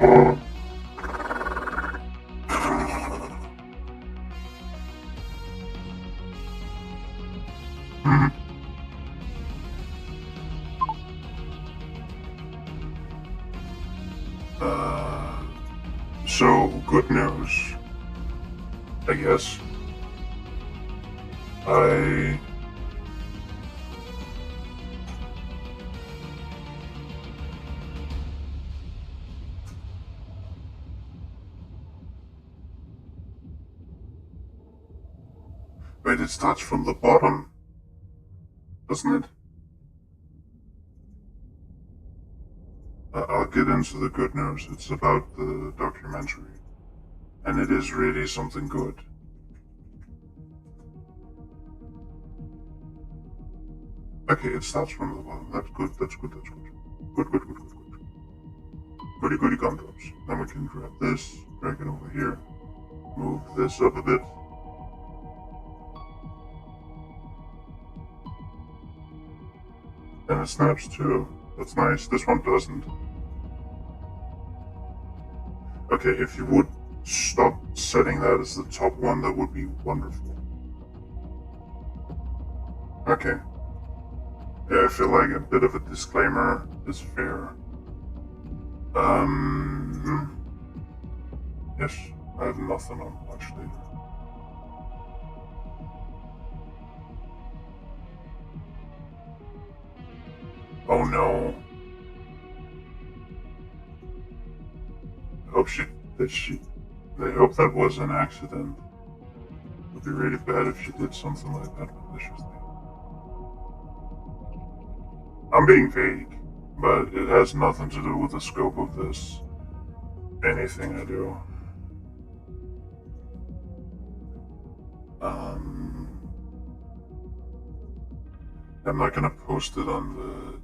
So, good news, I guess. I... Wait, it starts from the bottom, doesn't it? I'll get into the good news. It's about the documentary. And it is really something good. Okay, it starts from the bottom. That's good, that's good, that's good. Good, good, good, good, good. Goody goody gumdrops. Then we can grab this, drag it over here, move this up a bit. And it snaps too. That's nice. This one doesn't. Okay, if you would stop setting that as the top one, that would be wonderful. Okay. Yeah, I feel like a bit of a disclaimer is fair. Yes, I have nothing on watch later. Oh no. I hope I hope that was an accident. It would be really bad if she did something like that maliciously. I'm being vague, but it has nothing to do with the scope of this. Anything I do. I'm not gonna post it on the...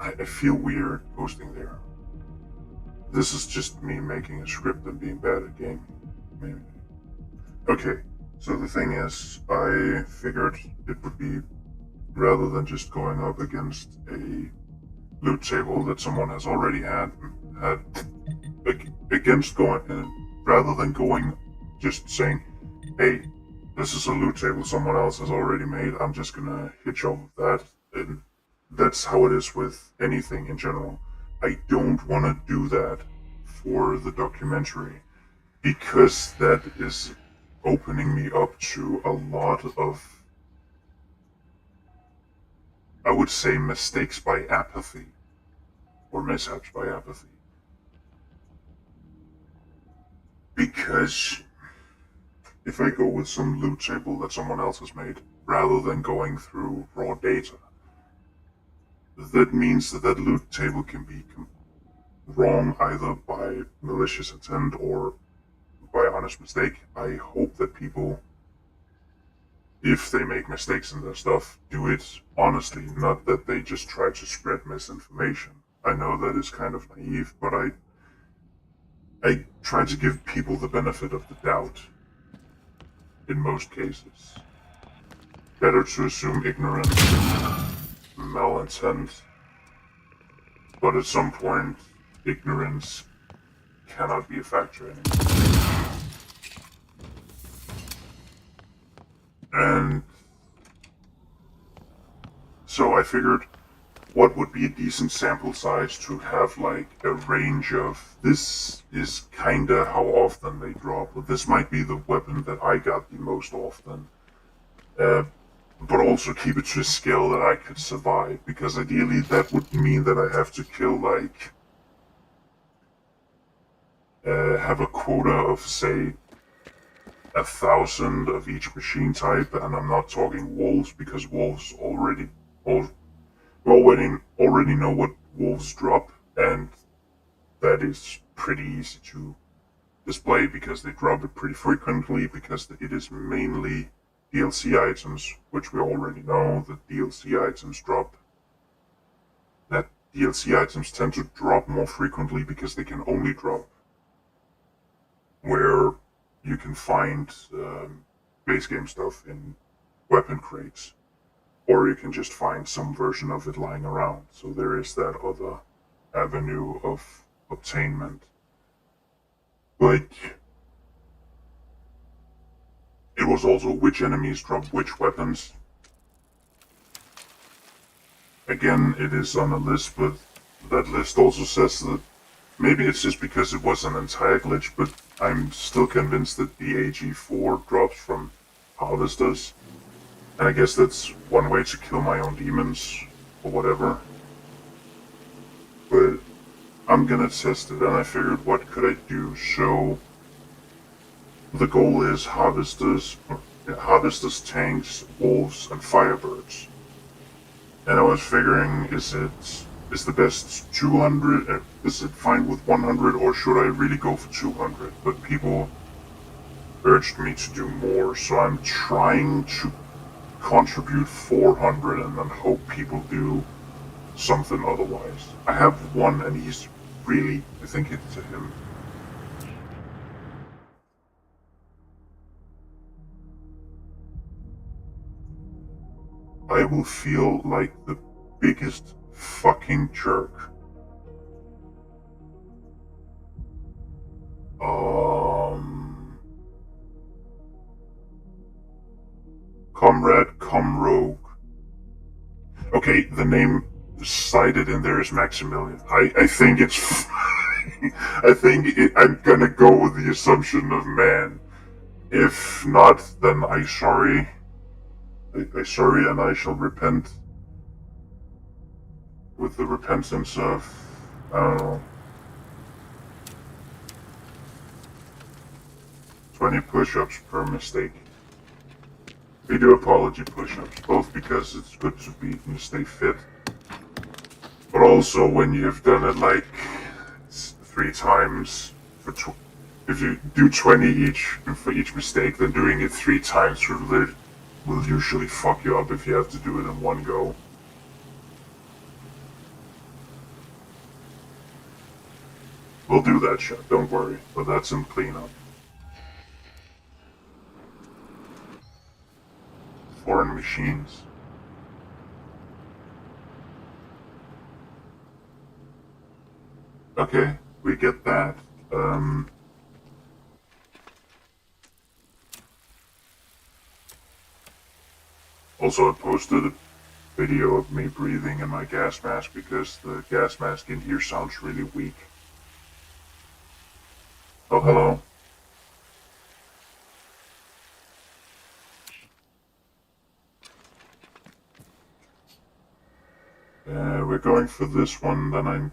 I feel weird posting there. This is just me making a script and being bad at gaming. Maybe. Okay, so the thing is, I figured it would be, rather than just going up against a loot table that someone has already had against rather than going, just saying, hey, this is a loot table someone else has already made, I'm just gonna hitch off of that. And that's how it is with anything in general. I don't want to do that for the documentary because that is opening me up to a lot of, I would say, mistakes by apathy or mishaps by apathy. Because if I go with some loot table that someone else has made, rather than going through raw data, that means that loot table can be wrong either by malicious intent or by honest mistake. I hope that people, if they make mistakes in their stuff, do it honestly, not that they just try to spread misinformation. I know that is kind of naive, but I try to give people the benefit of the doubt in most cases. Better to assume ignorance than malintent, but at some point, ignorance cannot be a factor anymore. And so I figured, what would be a decent sample size to have like a range of, this is kinda how often they drop, or this might be the weapon that I got the most often. But also keep it to a scale that I could survive, because ideally that would mean that I have to kill like, have a quota of say 1,000 of each machine type, and I'm not talking wolves because wolves already know what wolves drop, and that is pretty easy to display because they drop it pretty frequently because it is mainly DLC items, which we already know that DLC items drop. That DLC items tend to drop more frequently because they can only drop where you can find base game stuff in weapon crates, or you can just find some version of it lying around. So there is that other avenue of obtainment. But it was also which enemies drop which weapons. Again, it is on a list, but that list also says that maybe it's just because it was an entire glitch, but I'm still convinced that the AG4 drops from harvesters. And I guess that's one way to kill my own demons, or whatever. But I'm gonna test it, and I figured what could I do? So the goal is harvesters, tanks, wolves, and firebirds. And I was figuring, is the best 200? Is it fine with 100, or should I really go for 200? But people urged me to do more, so I'm trying to contribute 400 and then hope people do something otherwise. I have one, and he's really, I think it's to him. I will feel like the biggest fucking jerk. Comrade, come rogue. Okay, the name cited in there is Maximilian. I think it's I'm gonna go with the assumption of man. If not, then I sorry, and I shall repent with the repentance of, I don't know, 20 push-ups per mistake. We do apology push-ups, both because it's good to stay fit, but also when you've done it like 3 times if you do 20 each for each mistake, then doing it 3 times will usually fuck you up if you have to do it in one go. We'll do that shit, don't worry, but that's some cleanup. Foreign machines. Okay, we get that. Also, I posted a video of me breathing in my gas mask because the gas mask in here sounds really weak. Oh, hello. We're going for this one, then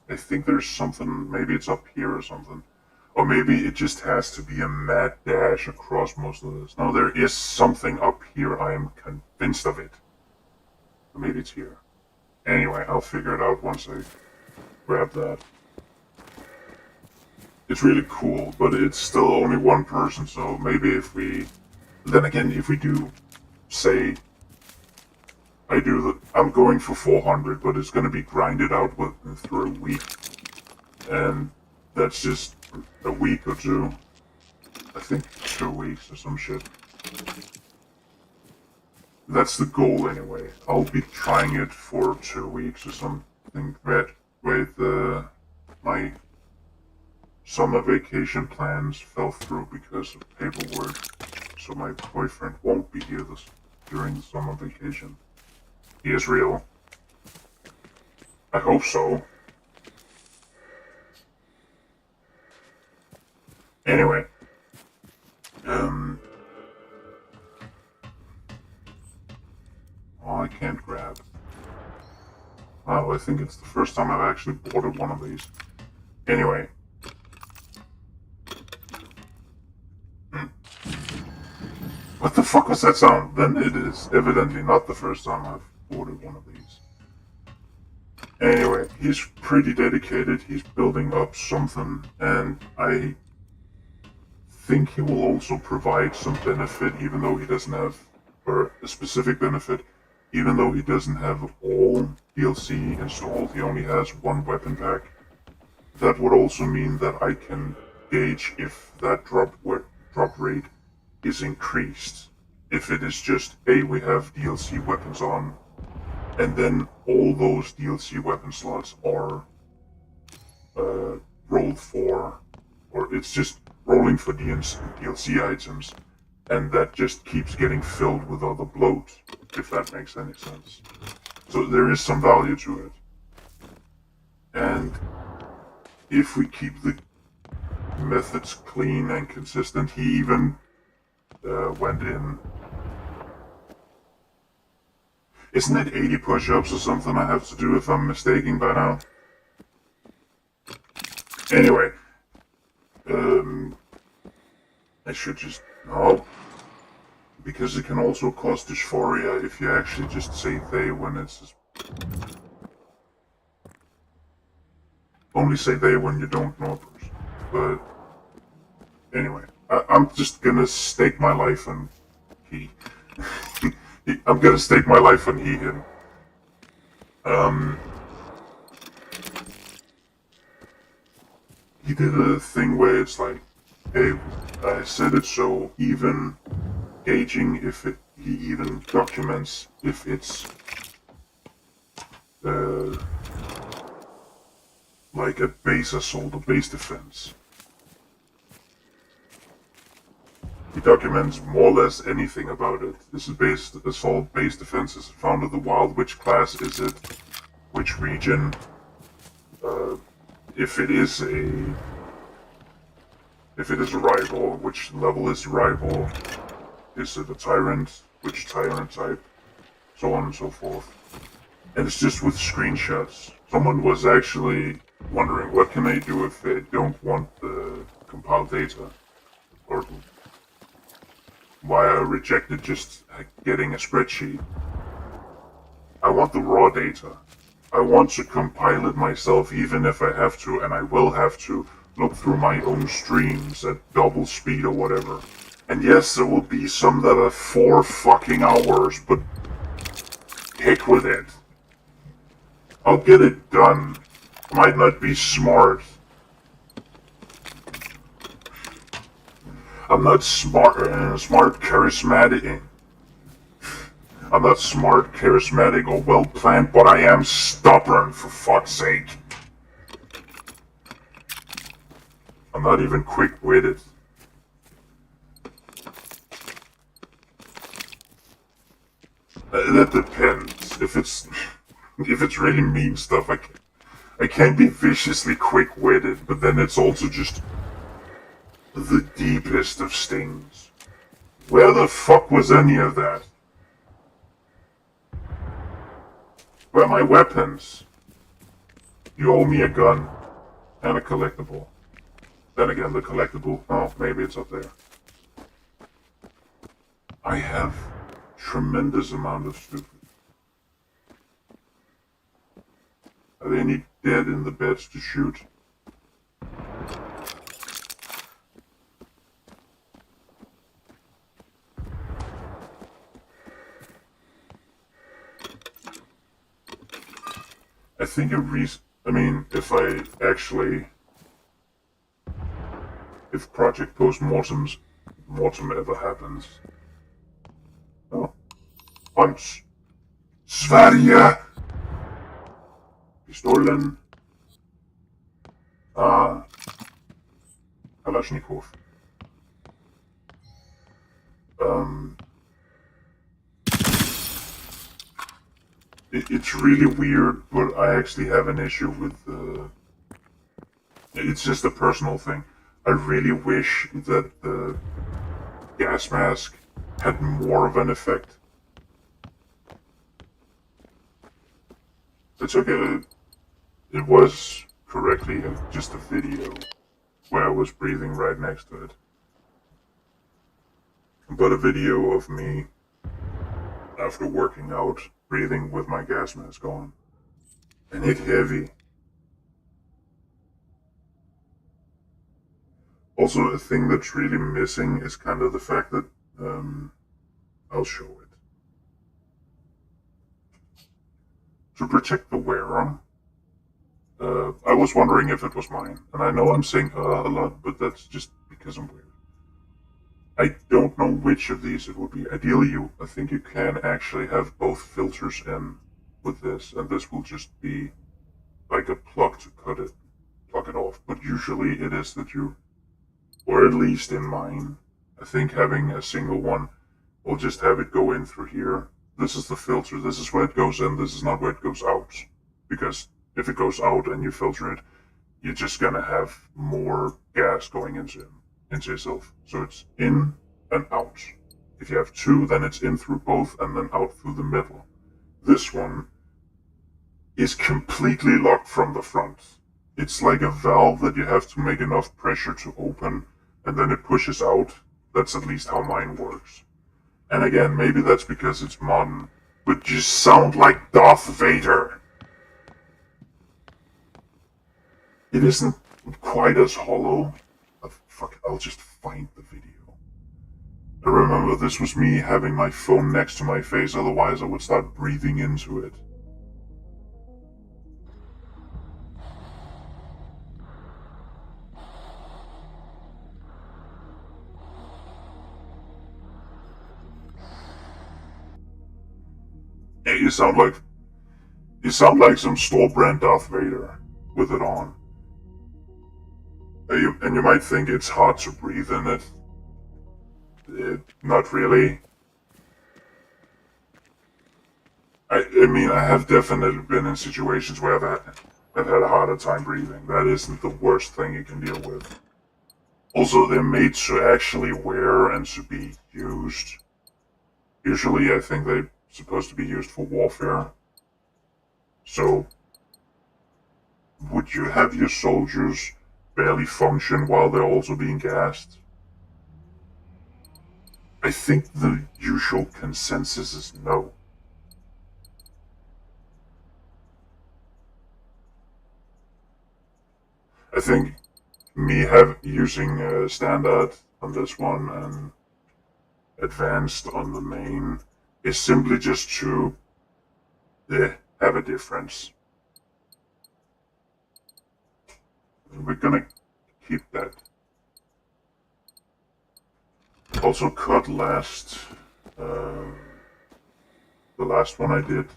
I think there's something, maybe it's up here or something. Or maybe it just has to be a mad dash across most of this. No, there is something up here, I am convinced of it. Or maybe it's here. Anyway, I'll figure it out once I grab that. It's really cool, but it's still only one person, so maybe if we... Then again, if we do, say... I'm going for 400, but it's gonna be grinded out through a week. And that's just a week or 2. I think 2 weeks or some shit. That's the goal anyway. I'll be trying it for 2 weeks or something. With my summer vacation plans fell through because of paperwork. So my boyfriend won't be here during the summer vacation. He is real. I hope so. Anyway. Oh, I can't grab. Wow, I think it's the first time I've actually ordered one of these. Anyway. What the fuck was that sound? Then it is evidently not the first time I've ordered one of these. Anyway, he's pretty dedicated. He's building up something, and I think he will also provide some benefit, even though he doesn't have, or a specific benefit, even though he doesn't have all DLC installed. He only has 1 weapon pack. That would also mean that I can gauge if that drop rate is increased. If it is just, hey, we have DLC weapons on, and then all those DLC weapon slots are rolled for, or it's just rolling for DLC items, and that just keeps getting filled with other bloat, if that makes any sense. So there is some value to it. And if we keep the methods clean and consistent, he even went in. Isn't it 80 push-ups or something I have to do if I'm mistaken by now? Anyway, I should just... No. Because it can also cause dysphoria if you actually just say they when it's... Only say they when you don't know a person. But... Anyway, I'm just gonna stake my life on he. I'm gonna stake my life on he, him. He did a thing where it's like, hey, I said it so even gauging if it, he even documents if it's, like a base assault or base defense. He documents more or less anything about it. This is base assault, base defense. Is it found in the wild? Which class is it? Which region? If it is a rival, which level is the rival? Is it a tyrant? Which tyrant type? So on and so forth. And it's just with screenshots. Someone was actually wondering what can they do if they don't want the compiled data, or why I rejected just getting a spreadsheet. I want the raw data. I want to compile it myself, even if I have to, and I will have to look through my own streams at double speed or whatever. And yes, there will be some that are 4 fucking hours, but heck with it. I'll get it done. Might not be smart. I'm not smart, charismatic. I'm not smart, charismatic, or well-planned, but I am stubborn, for fuck's sake. I'm not even quick-witted. That depends. If it's really mean stuff, I can be viciously quick-witted, but then it's also just the deepest of stings. Where the fuck was any of that? Where are my weapons? You owe me a gun and a collectible. Then again, the collectible, oh, maybe it's up there. I have tremendous amount of stupid. Are there any dead in the beds to shoot? I think if Project Post-Mortem ever happens. Oh. Punch. Sverige! Pistolen. Kalashnikov. It's really weird, but I actually have an issue with it's just a personal thing. I really wish that the gas mask had more of an effect. It's okay. It was correctly just a video where I was breathing right next to it. But a video of me after working out, breathing with my gas mask on. And it heavy. Also, a thing that's really missing is kind of the fact that, I'll show it. To protect the wearer, I was wondering if it was mine. And I know I'm saying a lot, but that's just because I'm weird. I don't know which of these it would be. Ideally, I think you can actually have both filters in with this, and this will just be like a plug to plug it off. But usually it is that you or at least in mine. I think having a single one will just have it go in through here. This is the filter, this is where it goes in, this is not where it goes out. Because if it goes out and you filter it, you're just gonna have more gas going into yourself. So it's in and out. If you have two, then it's in through both and then out through the middle. This one is completely locked from the front. It's like a valve that you have to make enough pressure to open, and then it pushes out. That's at least how mine works. And again, maybe that's because it's modern, but you sound like Darth Vader. It isn't quite as hollow. Fuck it, I'll just find the video. I remember this was me having my phone next to my face, otherwise I would start breathing into it. Yeah, you sound like some store-brand Darth Vader with it on. And you might think it's hard to breathe in it. Not really. I mean, I have definitely been in situations where I've had a harder time breathing. That isn't the worst thing you can deal with. Also, they're made to actually wear and to be used. Usually, I think they're supposed to be used for warfare. So, would you have your soldiers barely function while they're also being gassed? I think the usual consensus is no. I think me using standard on this one and advanced on the main is simply just to have a difference. And we're gonna keep that. Also cut the last one I did,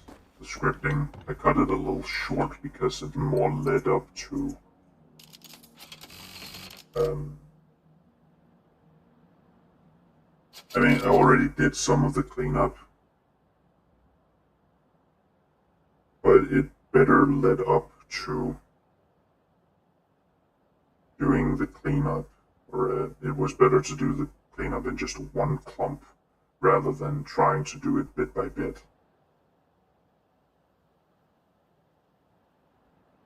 the scripting, I cut it a little short because it more led up to I mean, I already did some of the cleanup, but it better led up to doing the cleanup, or it was better to do the cleanup in just one clump rather than trying to do it bit by bit.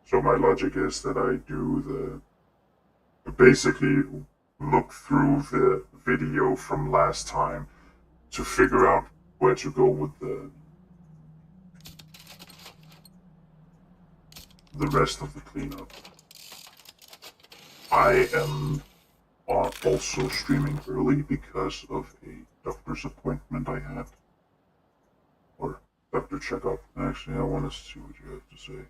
So my logic is that I do basically look through the video from last time to figure out where to go with the rest of the cleanup. I am also streaming early because of a doctor's appointment I had. Or doctor checkup. Actually, I want to see what you have to say.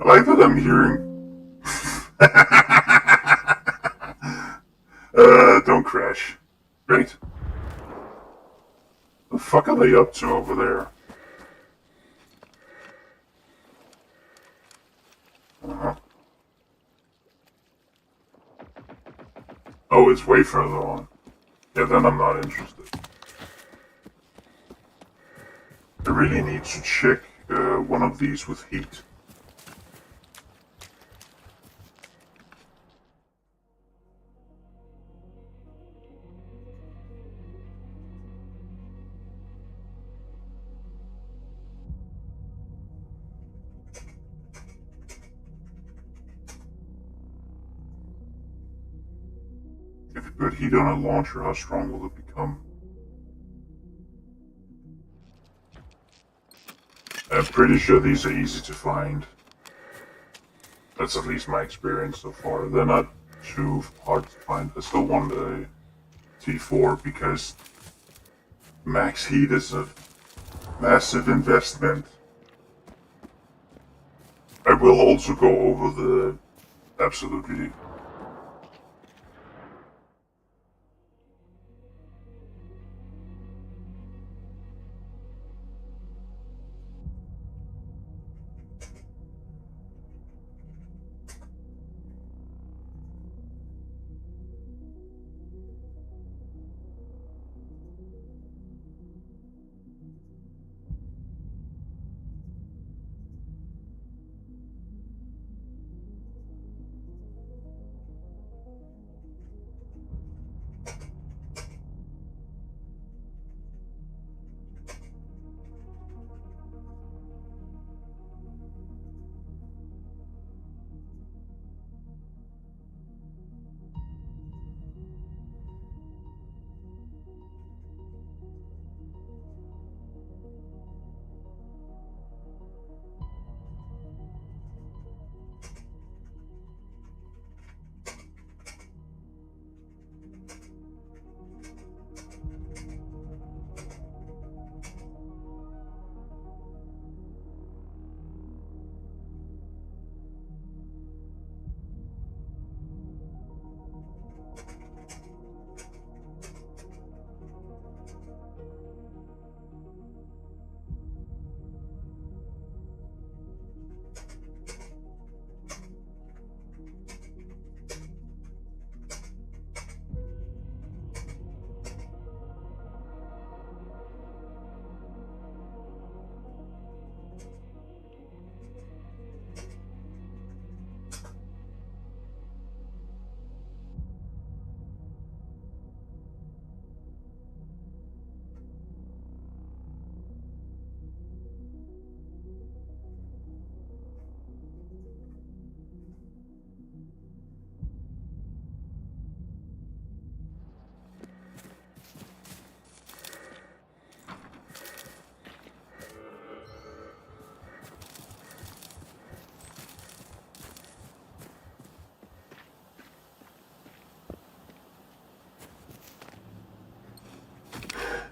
I like that I'm hearing. Don't crash. Great. The fuck are they up to over there? Uh-huh. Oh, it's way further on. Yeah, then I'm not interested. I really need to check one of these with heat. If you put heat on a launcher, how strong will it become? I'm pretty sure these are easy to find. That's at least my experience so far. They're not too hard to find. I still want a T4 because max heat is a massive investment. I will also go over the absolutely.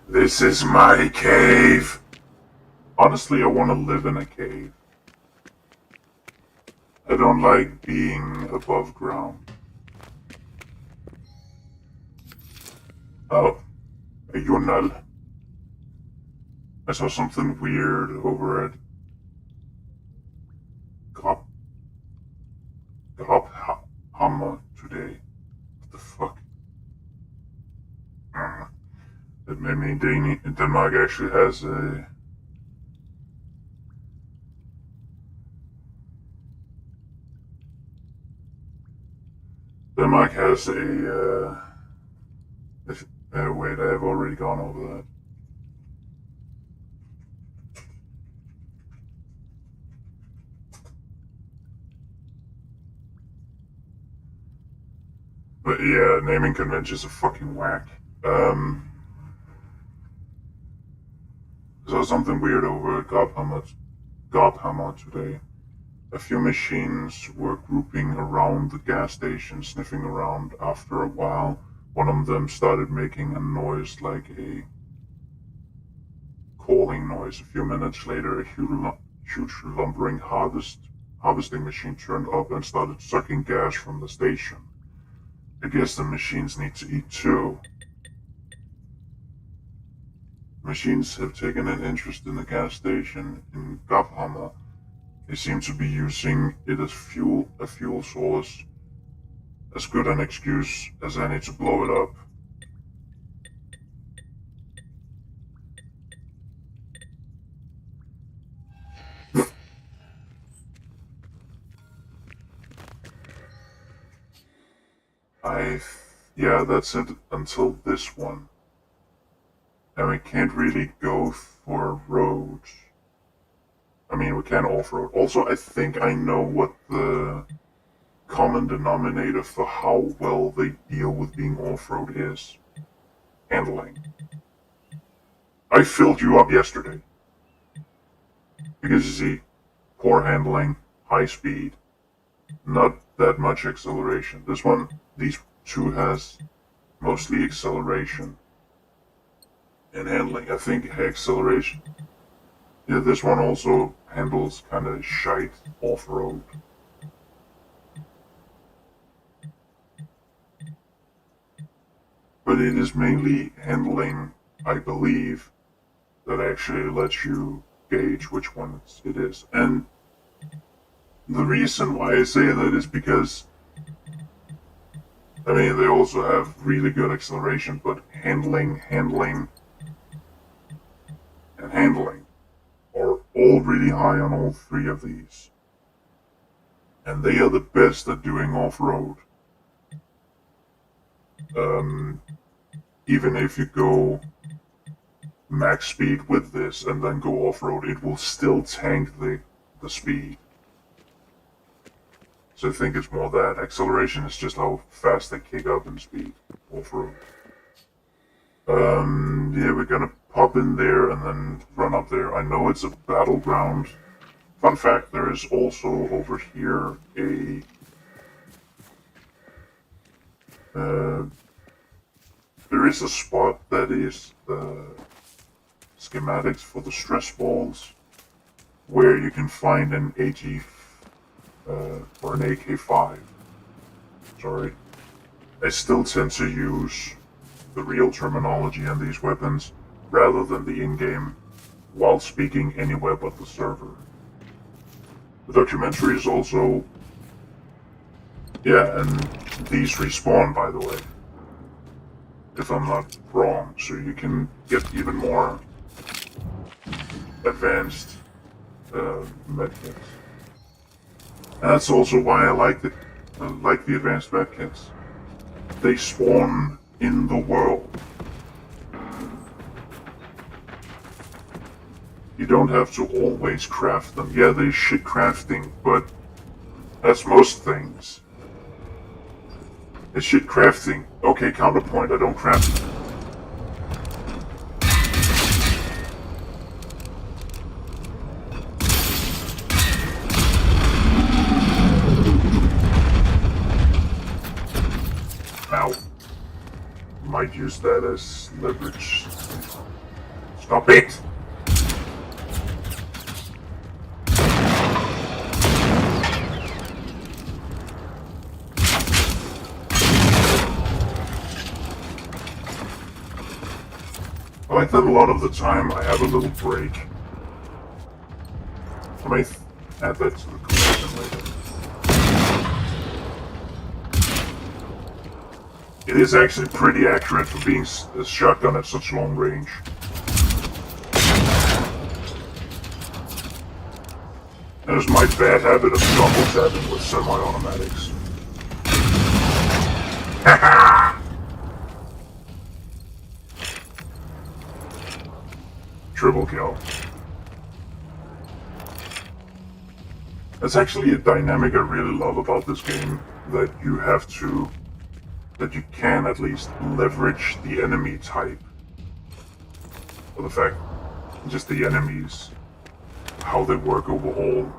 This is my cave. Honestly, I want to live in a cave. I don't like being above ground. Oh, a journal. I saw something weird over at Hammer today. What the fuck? It made me Denmark actually has a. Denmark has a. Wait, I have already gone over that. But yeah, naming conventions are fucking whack. Saw something weird over at Gobhammer today. A few machines were grouping around the gas station, sniffing around. After a while, one of them started making a noise like a calling noise. A few minutes later, a huge lumbering harvest harvesting machine turned up and started sucking gas from the station. I guess the machines need to eat too. Machines have taken an interest in the gas station in Gavhammer. They seem to be using it as a fuel source, as good an excuse as any to blow it up. Yeah, that's it until this one. And we can't really go for roads. I mean, we can off-road. Also, I think I know what the common denominator for how well they deal with being off-road is. Handling. I filled you up yesterday. Because you see, poor handling, high speed, not that much acceleration. These two has mostly acceleration and handling. I think acceleration. Yeah, this one also handles kind of shite off-road. But it is mainly handling, I believe, that actually lets you gauge which one it is. And the reason why I say that is because, I mean, they also have really good acceleration, but handling, and handling are all really high on all three of these. And they are the best at doing off-road. Even if you go max speed with this and then go off-road, it will still tank the speed. So I think it's more that acceleration is just how fast they kick up in speed off-road. Yeah, we're gonna pop in there and then run up there. I know it's a battleground. Fun fact, there is also over here there is a spot that is the schematics for the stress balls, where you can find an AG or an AK-5. Sorry. I still tend to use the real terminology on these weapons rather than the in-game while speaking anywhere but the server. The documentary is also... Yeah, and these respawn, by the way. If I'm not wrong, so you can get even more advanced medkits. And that's also why I like the advanced medkits. They spawn in the world. You don't have to always craft them. Yeah, they shit crafting, but that's most things. It's shit crafting. Okay, counterpoint, I don't craft. Ow. Might use that as leverage. Stop it! I like that a lot of the time I have a little break. I may add that to the collection later. It is actually pretty accurate for being a shotgun at such long range. There's my bad habit of double tapping with semi-automatics. Triple kill. That's actually a dynamic I really love about this game, that you can at least leverage the enemy type. Or the fact, just the enemies, how they work overall.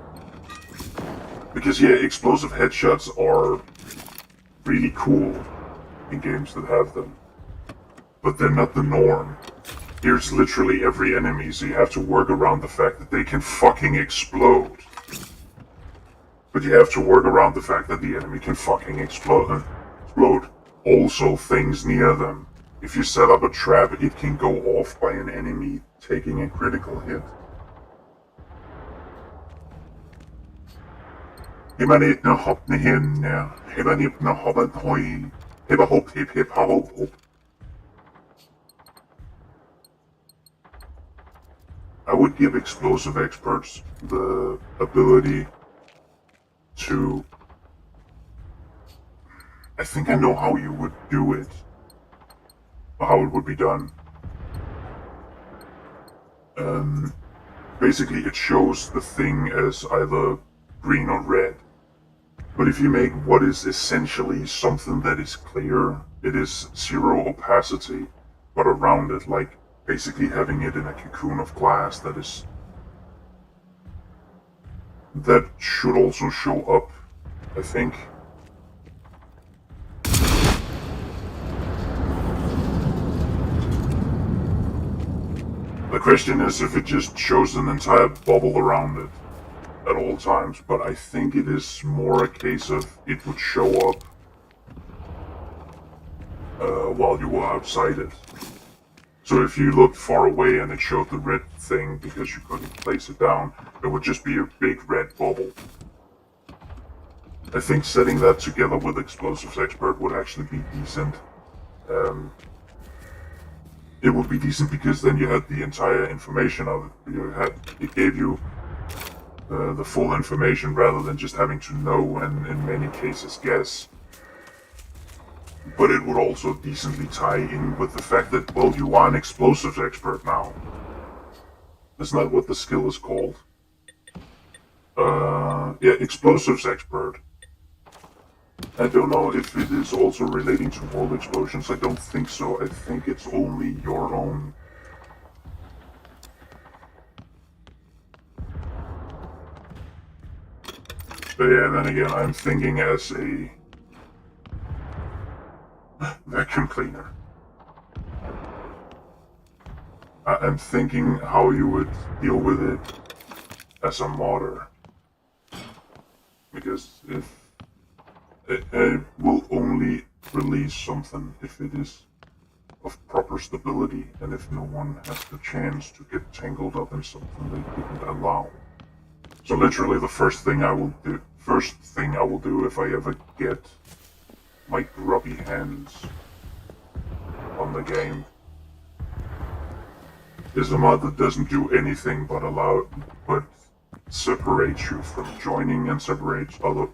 Because yeah, explosive headshots are really cool in games that have them. But they're not the norm. Here's literally every enemy, so you have to work around the fact that they can fucking explode. But you have to work around the fact that the enemy can fucking explode. Also, things near them. If you set up a trap, it can go off by an enemy taking a critical hit. Hip hip hop. I would give explosive experts the ability to... I think I know how you would do it. Or how it would be done. Basically it shows the thing as either green or red. But if you make what is essentially something that is clear, it is zero opacity, but around it, like basically having it in a cocoon of glass that should also show up, I think. The question is if it just shows an entire bubble around it at all times, but I think it is more a case of it would show up while you were outside it. So if you looked far away and it showed the red thing because you couldn't place it down, it would just be a big red bubble. I think setting that together with Explosives Expert would actually be decent. It would be decent because then you had the entire information of it. It gave you the full information rather than just having to know and in many cases guess. But it would also decently tie in with the fact that, well, you are an explosives expert now. That's not what the skill is called. Yeah, explosives expert. I don't know if it is also relating to world explosions. I don't think so. I think it's only your own. But yeah, then again, I'm thinking as a vacuum cleaner. I'm thinking how you would deal with it as a modder. Because if it will only release something if it is of proper stability and if no one has the chance to get tangled up in something they didn't allow. So literally the first thing I will do if I ever get my grubby hands on the game is a mod that doesn't do anything but separates you from joining and separates other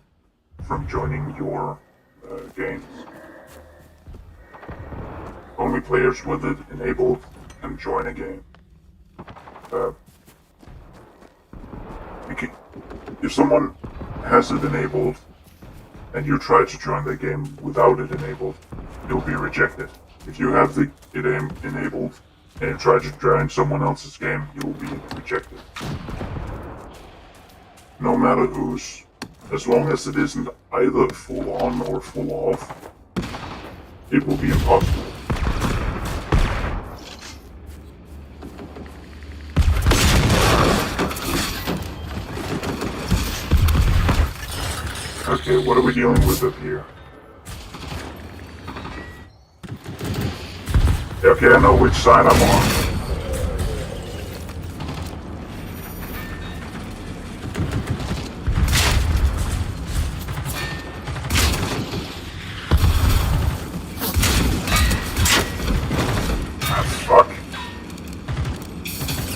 from joining your games. Only players with it enabled can join a game. If someone has it enabled and you try to join the game without it enabled, you'll be rejected. If you have it enabled and you try to join someone else's game, you will be rejected. No matter whose. As long as it isn't either full on or full off, it will be impossible. Okay, what are we dealing with up here? Okay, I know which side I'm on.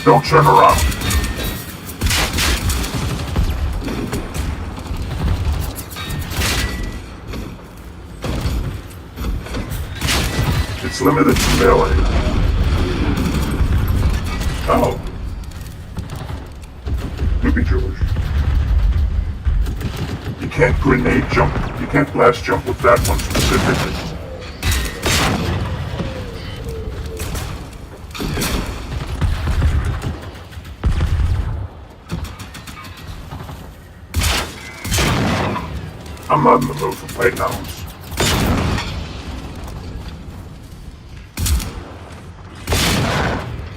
Don't turn around. It's limited to melee. Oh. Loopy George. You can't grenade jump. You can't blast jump with that one specifically. I'm not in the mood for playgrounds.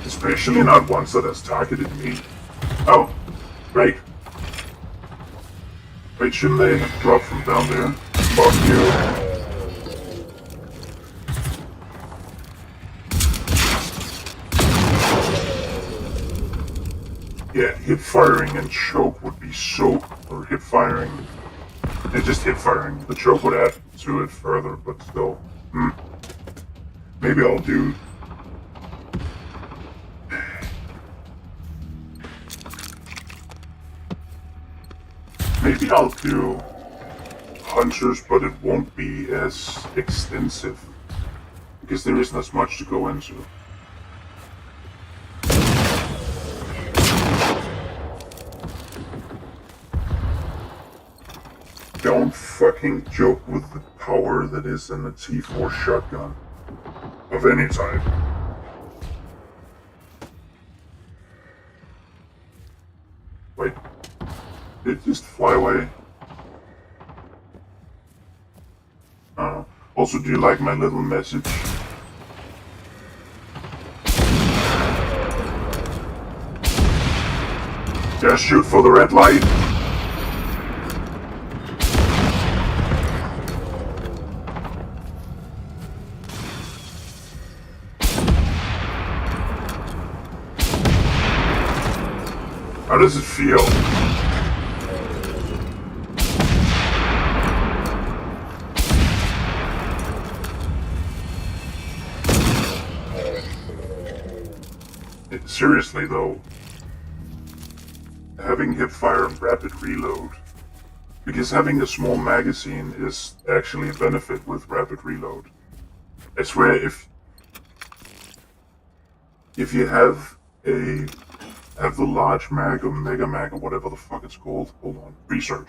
Especially not ones that has targeted me. Oh, great. Wait, shouldn't they drop from down there? Fuck you. Yeah, hip firing and choke would be so... Or hip firing... Yeah, just hip firing. The choke would add to it further, but still. Maybe I'll do... Maybe I'll do... Hunters, but it won't be as extensive. Because there isn't as much to go into. Don't fucking joke with the power that is in a T4 shotgun. Of any type. Wait. Did it just fly away? Also, do you like my little message? Just shoot for the red light. How does it feel? Seriously though, having hip fire and rapid reload, because having a small magazine is actually a benefit with rapid reload. I swear, if you have the large mag or mega mag or whatever the fuck it's called, hold on, research,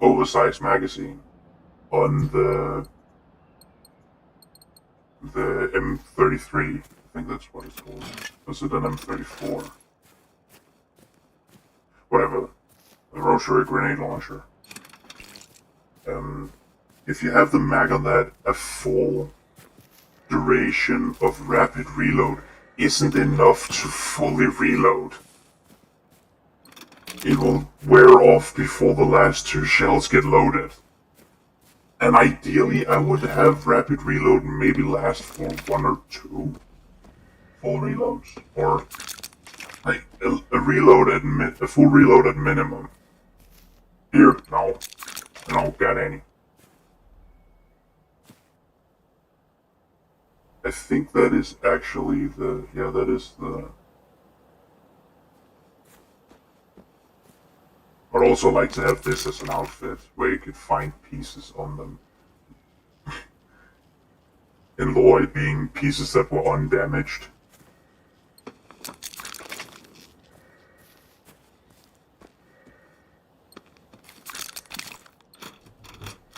oversized magazine on the M33. I think that's what it's called. Was it an M34? Whatever. The rotary grenade launcher. If you have the mag on that, a full duration of rapid reload isn't enough to fully reload. It will wear off before the last 2 shells get loaded. And ideally, I would have rapid reload maybe last for 1 or 2 full reloads, or like a full reload at minimum. Here, no, I don't got any. I think that is actually that is the. I'd also like to have this as an outfit where you could find pieces on them. In lore, being pieces that were undamaged.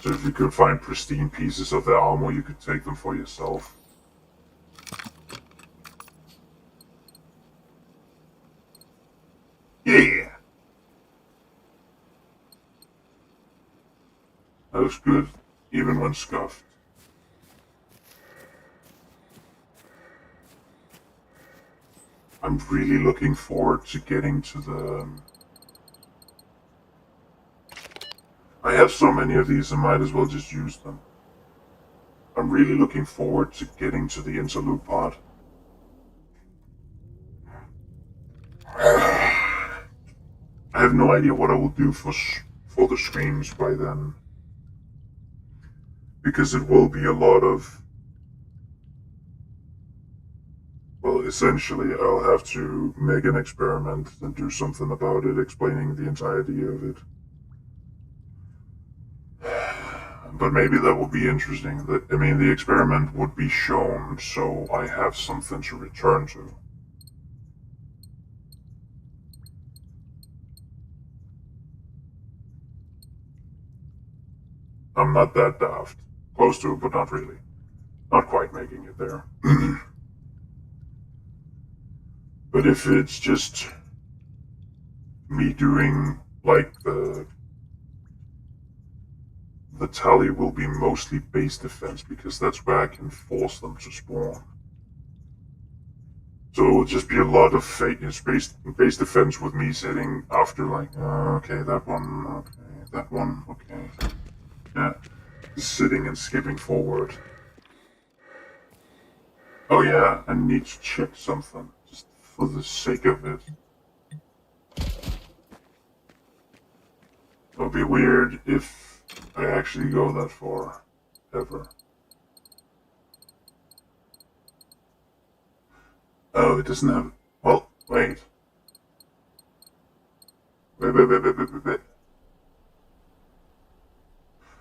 So if you could find pristine pieces of the armor, you could take them for yourself. Yeah! That was good, even when scuffed. I'm really looking forward to getting to the... I have so many of these, I might as well just use them. I'm really looking forward to getting to the interlude part. I have no idea what I will do for the streams by then. Because it will be a lot of... Well, essentially, I'll have to make an experiment and do something about it, explaining the entirety of it. But maybe that will be interesting. The experiment would be shown, so I have something to return to. I'm not that daft. Close to it, but not really. Not quite making it there. But if it's just me doing, like, the tally will be mostly base defense, because that's where I can force them to spawn. So it will just be a lot of base defense with me sitting after, like, okay, that one, okay, That one, okay. Yeah, sitting and skipping forward. Oh yeah, I need to check something, just for the sake of it. It would be weird if I actually go that far, ever. Oh, it doesn't have... Well, wait. Wait.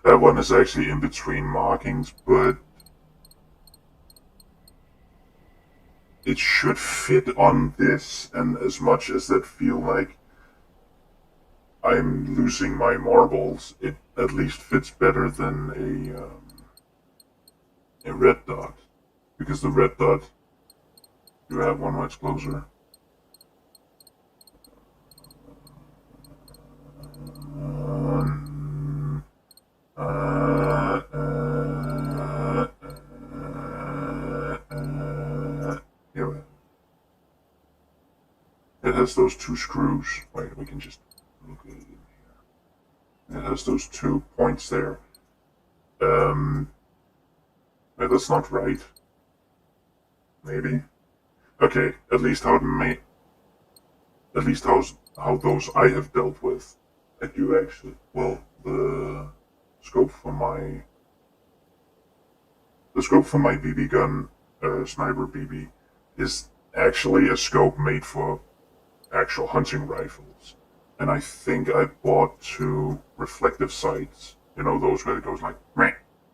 That one is actually in between markings, but it should fit on this, and as much as that feel like I'm losing my marbles, it at least fits better than a red dot. Because the red dot, you have one much closer. Yeah, it has those two screws. Wait, we can just look at it in here. It has those 2 points there. Yeah, that's not right. Maybe. Okay, at least how how those I have dealt with. I do actually. Well, scope for my the scope for my BB gun, sniper BB, is actually a scope made for actual hunting rifles. And I think I bought 2 reflective sights. You know, those where it goes like, meh,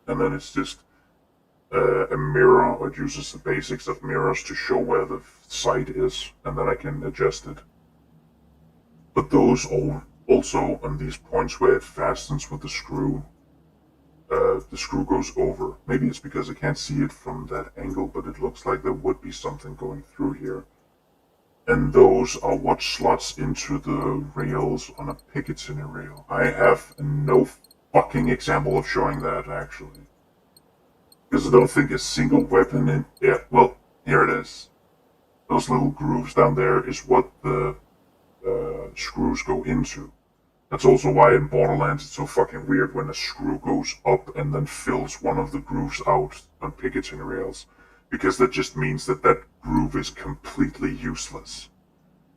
and then it's just a mirror, or it uses the basics of mirrors to show where the sight is, and then I can adjust it. But those also on these points where it fastens with the screw goes over. Maybe it's because I can't see it from that angle, but it looks like there would be something going through here. And those are what slots into the rails on a Picatinny rail. I have no fucking example of showing that, actually. Because I don't think a single weapon in... Yeah, well, here it is. Those little grooves down there is what the screws go into. That's also why in Borderlands it's so fucking weird when a screw goes up and then fills one of the grooves out on Picatinny rails. Because that just means that that groove is completely useless.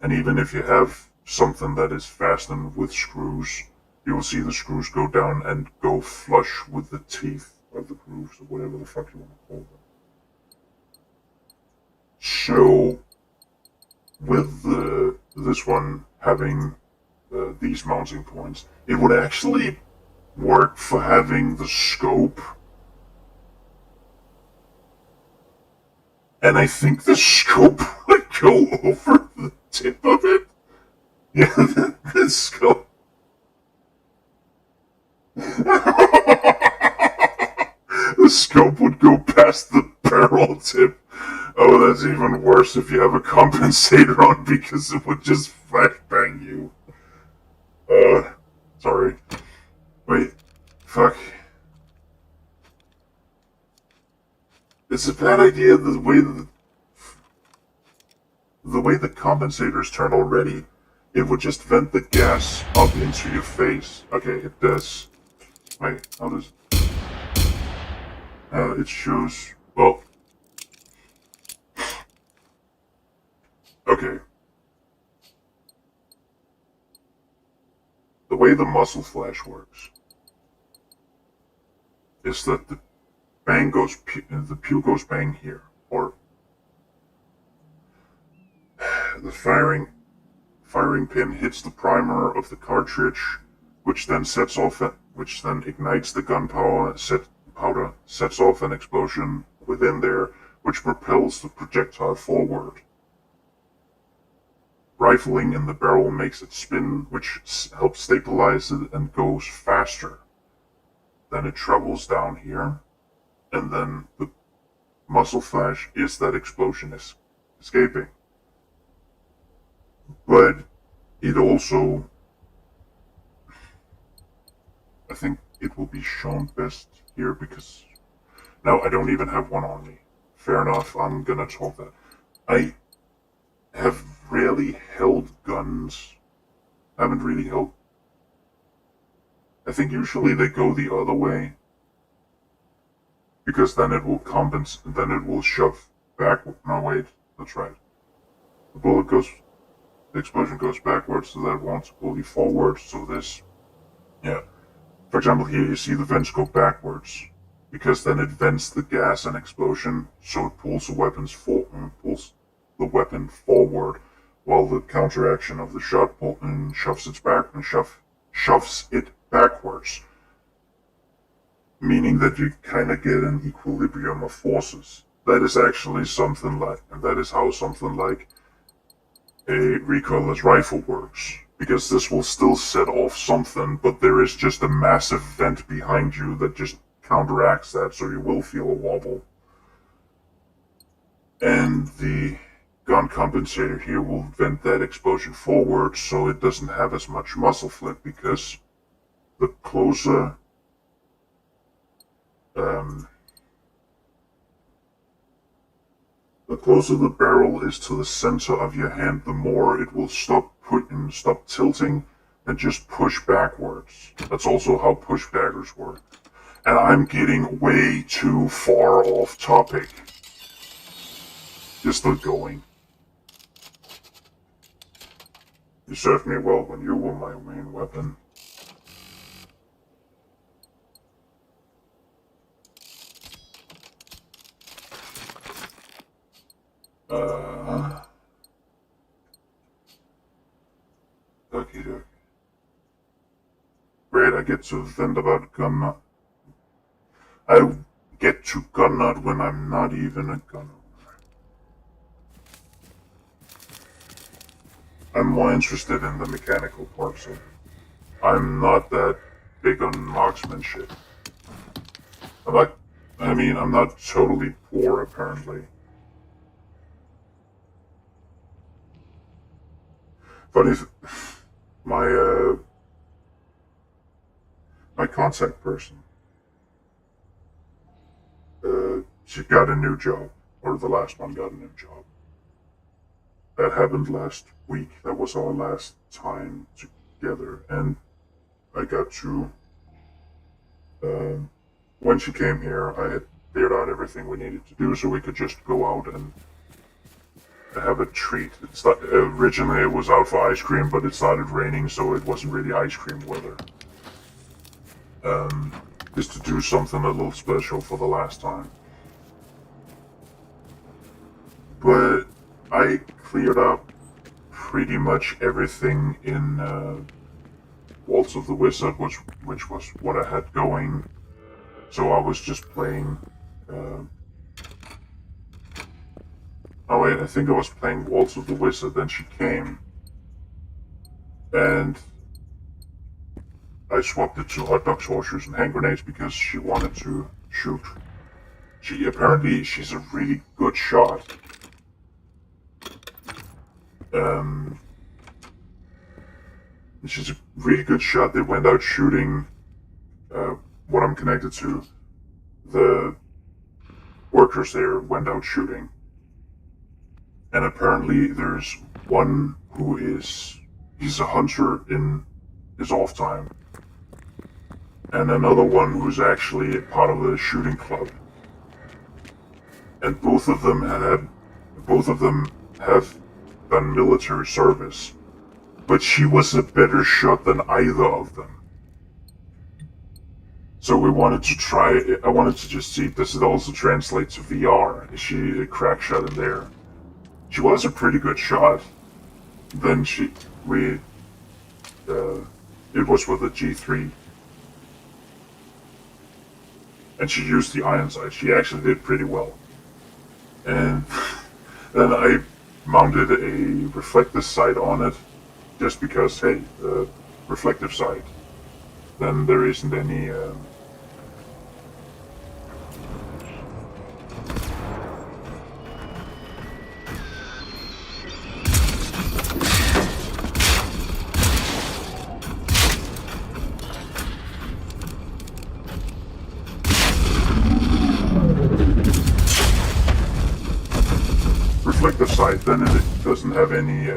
And even if you have something that is fastened with screws, you will see the screws go down and go flush with the teeth of the grooves, or whatever the fuck you want to call them. So, with this one having these mounting points, it would actually work for having the scope. And I think the scope would go over the tip of it. Yeah, the scope. The scope would go past the barrel tip. Oh, that's even worse if you have a compensator on, because it would just flashbang you. Sorry. Wait. Fuck. It's a bad idea the way the compensators turn already. It would just vent the gas up into your face. Okay, it does. Wait, how does... it shows... Well... Okay. The way the muzzle flash works is that the bang goes... the pew goes bang here. Or... the firing pin hits the primer of the cartridge, which then ignites the gunpowder, sets off an explosion within there, which propels the projectile forward. Rifling in the barrel makes it spin, which helps stabilize it and goes faster. Then it travels down here, and then the muzzle flash is that explosion is escaping. But it also, I think it will be shown best here because now I don't even have one on me. Fair enough, I'm gonna talk that. I have rarely held guns. Haven't really held. I think usually they go the other way. Because then it will compensate, then it will shove backward. No, wait, that's right. The bullet goes, the explosion goes backwards, so that wants to pull you forward. So this, yeah. For example, here you see the vents go backwards, because then it vents the gas and explosion, so it pulls pulls the weapon forward, while the counteraction of the shot shoves it backwards. Meaning that you kind of get an equilibrium of forces. That is actually something like, and that is how something like a recoilless rifle works. Because this will still set off something, but there is just a massive vent behind you that just counteracts that, so you will feel a wobble. And the gun compensator here will vent that explosion forward, so it doesn't have as much muzzle flip, because the closer the closer the barrel is to the center of your hand, the more it will stop tilting and just push backwards. That's also how push daggers work. And I'm getting way too far off topic. You're still going. You served me well when you were my main weapon. Okie dokie. Great, I get to vent about gun nut. I get to gun nut when I'm not even a gun owner. I'm more interested in the mechanical parts of it. I'm not that big on marksmanship. I'm not totally poor, apparently. Funny, my contact person, she got a new job, or the last one got a new job. That happened last week. That was our last time together, and I got to. When she came here, I had cleared out everything we needed to do, so we could just go out and have a treat. Originally it was out for ice cream, but it started raining, so it wasn't really ice cream weather. Just to do something a little special for the last time. But I cleared up pretty much everything in Waltz of the Wizard, which was what I had going. So I was just playing. Oh wait, I think I was playing Waltz of the Wizard, then she came. And I swapped it to hot dogs, horseshoes, and hand grenades because she wanted to shoot. She's a really good shot. She's a really good shot. They went out shooting what I'm connected to. The workers there went out shooting. And apparently there's one he's a hunter in his off time. And another one who's actually a part of a shooting club. And both of them have done military service. But she was a better shot than either of them. So we wanted to try it. I wanted to just see, does it also translate to VR? Is she a crack shot in there? She was a pretty good shot. Then it was with a G3. And she used the iron sight. She actually did pretty well. And then I mounted a reflective sight on it, just because, hey, reflective sight. Then there isn't any reflective sight, then it doesn't have any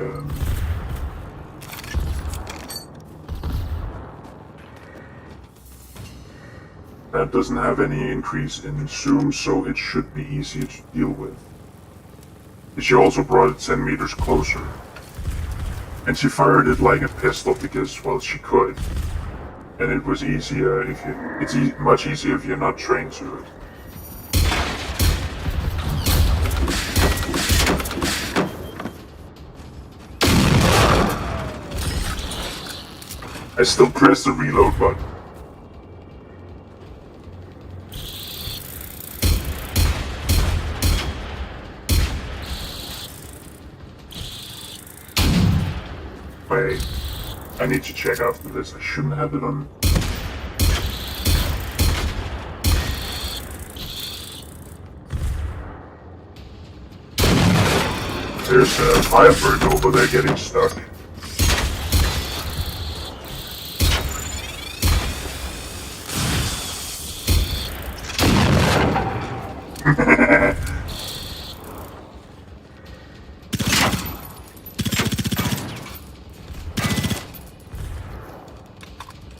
That doesn't have any increase in zoom, so it should be easier to deal with. She also brought it 10 meters closer. And she fired it like a pistol because, well, she could. And it was easier if you... It's much easier if you're not trained to it. I still press the reload button. Wait, I need to check after this. I shouldn't have it on. There's a Firebird over there getting stuck.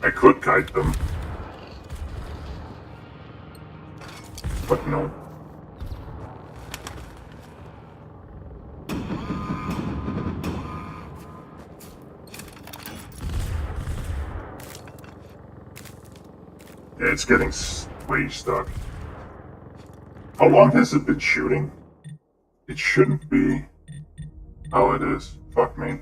I could kite them, but no. Yeah, it's getting way stuck. How long has it been shooting? It shouldn't be. Oh, it is. Fuck me.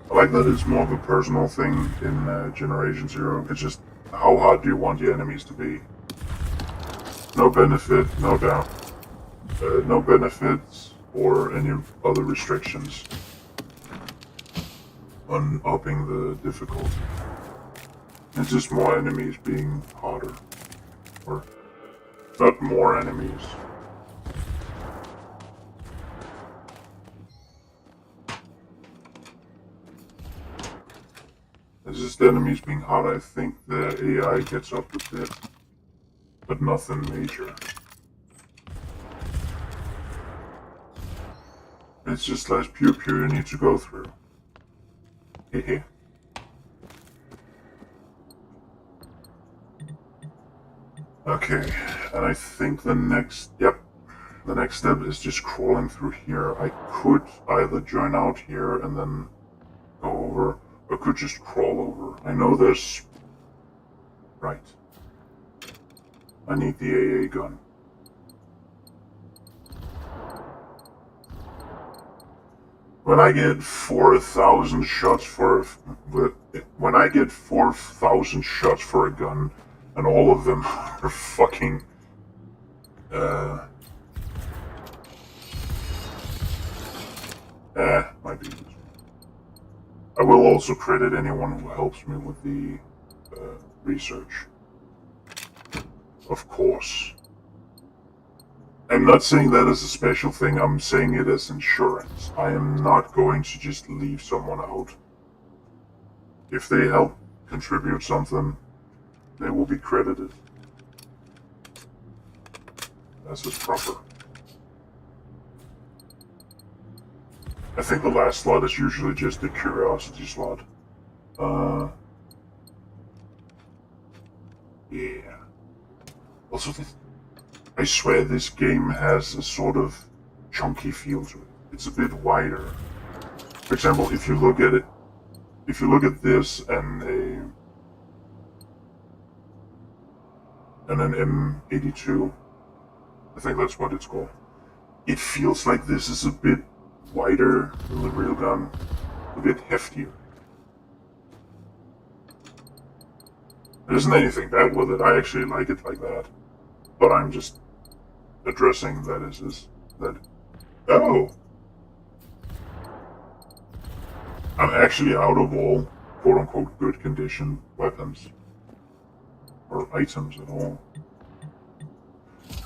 I like that it's more of a personal thing in Generation Zero. It's just, how hard do you want your enemies to be? No benefit, no doubt. No benefits or any other restrictions on upping the difficulty. It's just more enemies being harder. Or not more enemies. It's just enemies being hard. I think the AI gets up a bit, but nothing major. It's just less pew pew you need to go through. Hehe. Okay, and I think the next step is just crawling through here. I could either join out here and then go over, or could just crawl over. I know there's... Right. I need the AA gun. When I get 4,000 shots for... When I get 4,000 shots for a gun, and all of them are fucking... might be useful. I will also credit anyone who helps me with the research. Of course. I'm not saying that as a special thing, I'm saying it as insurance. I am not going to just leave someone out. If they help contribute something, they will be credited. As is proper. I think the last slot is usually just a curiosity slot. Yeah. Also, I swear this game has a sort of chunky feel to it. It's a bit wider. For example, if you look at it, if you look at this and an M82, I think that's what it's called. It feels like this is a bit wider than the real gun, a bit heftier. There isn't anything bad with it. I actually like it like that, but I'm just addressing that is that. Oh, I'm actually out of all quote-unquote good condition weapons or items at all.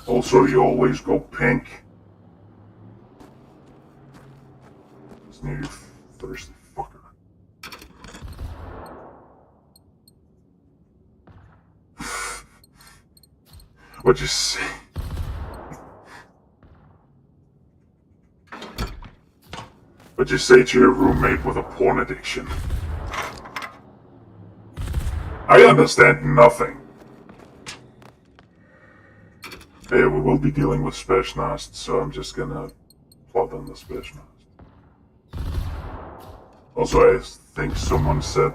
Also, you always go pink. It's near you thirsty fucker. What'd you say? What you say to your roommate with a porn addiction? I understand nothing. Hey, we will be dealing with Specialist, so I'm just gonna plot on the Specialist. Also, I think someone said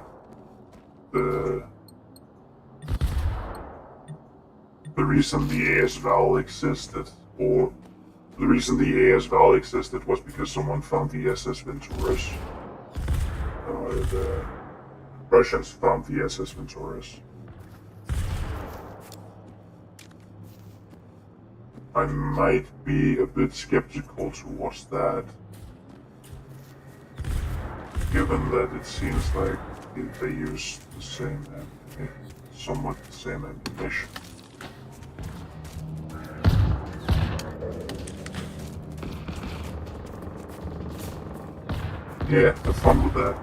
the reason the AS Val existed, or the reason the AS Val existed was because someone found the SS Venturis. The Russians found the SS Venturis. I might be a bit skeptical towards that, given that it seems like they use the same, somewhat the same ammunition. Yeah, have fun with that.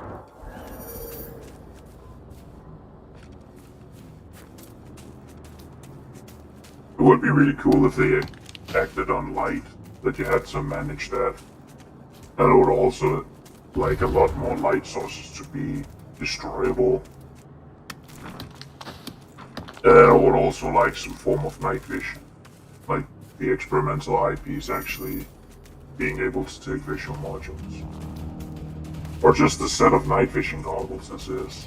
It would be really cool if they acted on light, that you had to manage that. And it would also like a lot more light sources to be destroyable. And I would also like some form of night vision. Like the experimental eyepiece actually being able to take visual modules. Or just a set of night vision goggles as is.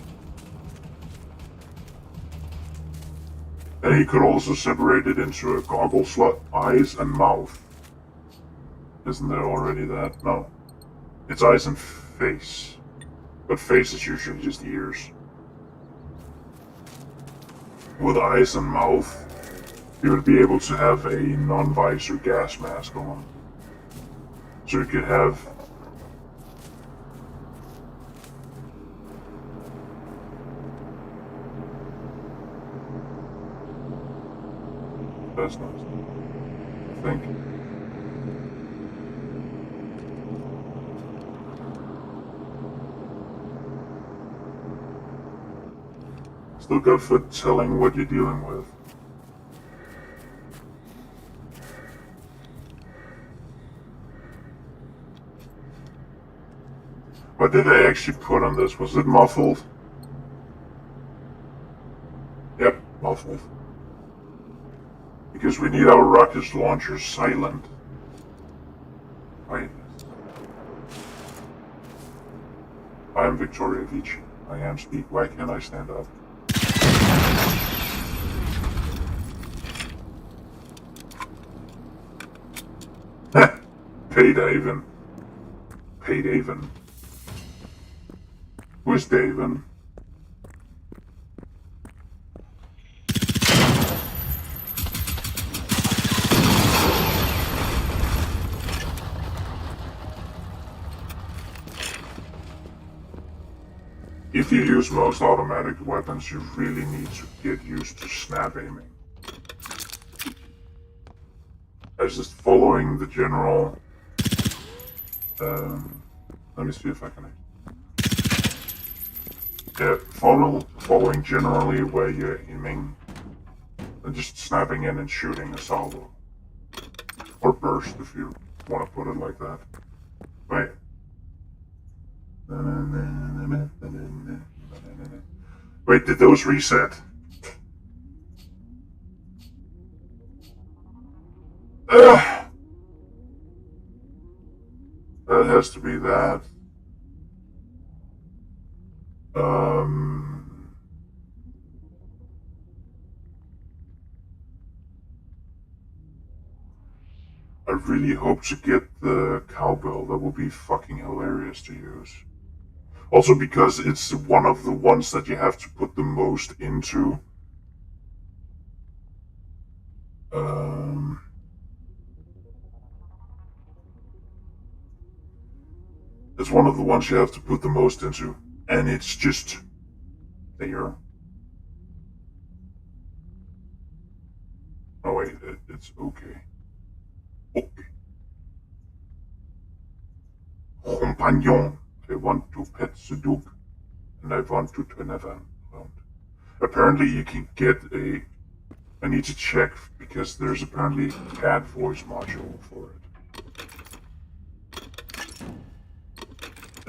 And you could also separate it into a goggle slot, eyes and mouth. Isn't there already that? No. It's eyes and face. But face is usually just ears. With eyes and mouth, you would be able to have a non-visor gas mask on. So you could have that's nice. I think. Still good for telling what you're dealing with. What did I actually put on this? Was it muffled? Yep, muffled. Because we need our rocket launchers silent. Wait. I am Victoria Vici. I am Speak. Why can't I stand up? Hey, Daven. Hey, Daven. Who's Daven? If you use most automatic weapons, you really need to get used to snap aiming. As just following the general... let me see if I can... Yeah, following generally where you're aiming, and just snapping in and shooting a salvo. Or burst, if you want to put it like that. Wait. Wait, did those reset? That has to be that. I really hope to get the cowbell. That will be fucking hilarious to use. Also because it's one of the ones that you have to put the most into. It's one of the ones you have to put the most into. And it's just there. Oh wait, it's okay. Okay. Compagnon, I want to pet the dog, and I want to turn around. Apparently you can get a... I need to check, because there's apparently a cat voice module for it.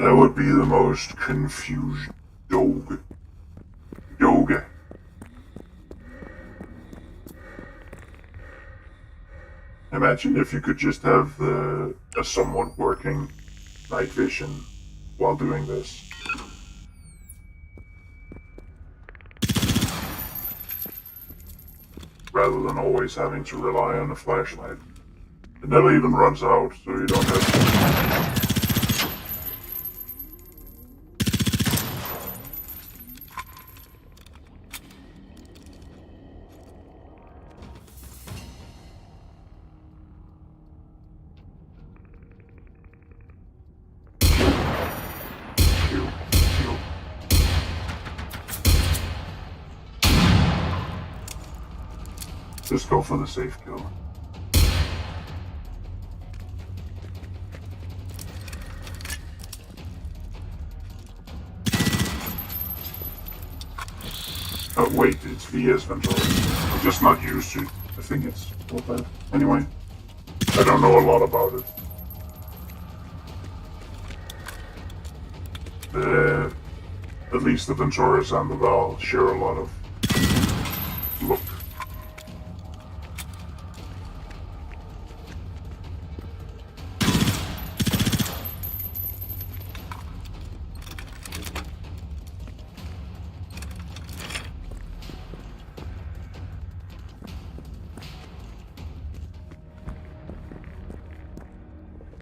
That would be the most confused dog. Dog. Imagine if you could just have a somewhat working night vision while doing this. Rather than always having to rely on a flashlight. It never even runs out, so you don't have to... Just go for the safe kill. Oh wait, it's VS Ventura. I'm just not used to it. I think it's not bad. Anyway, I don't know a lot about it. At least the Venturas and the Val share a lot of look.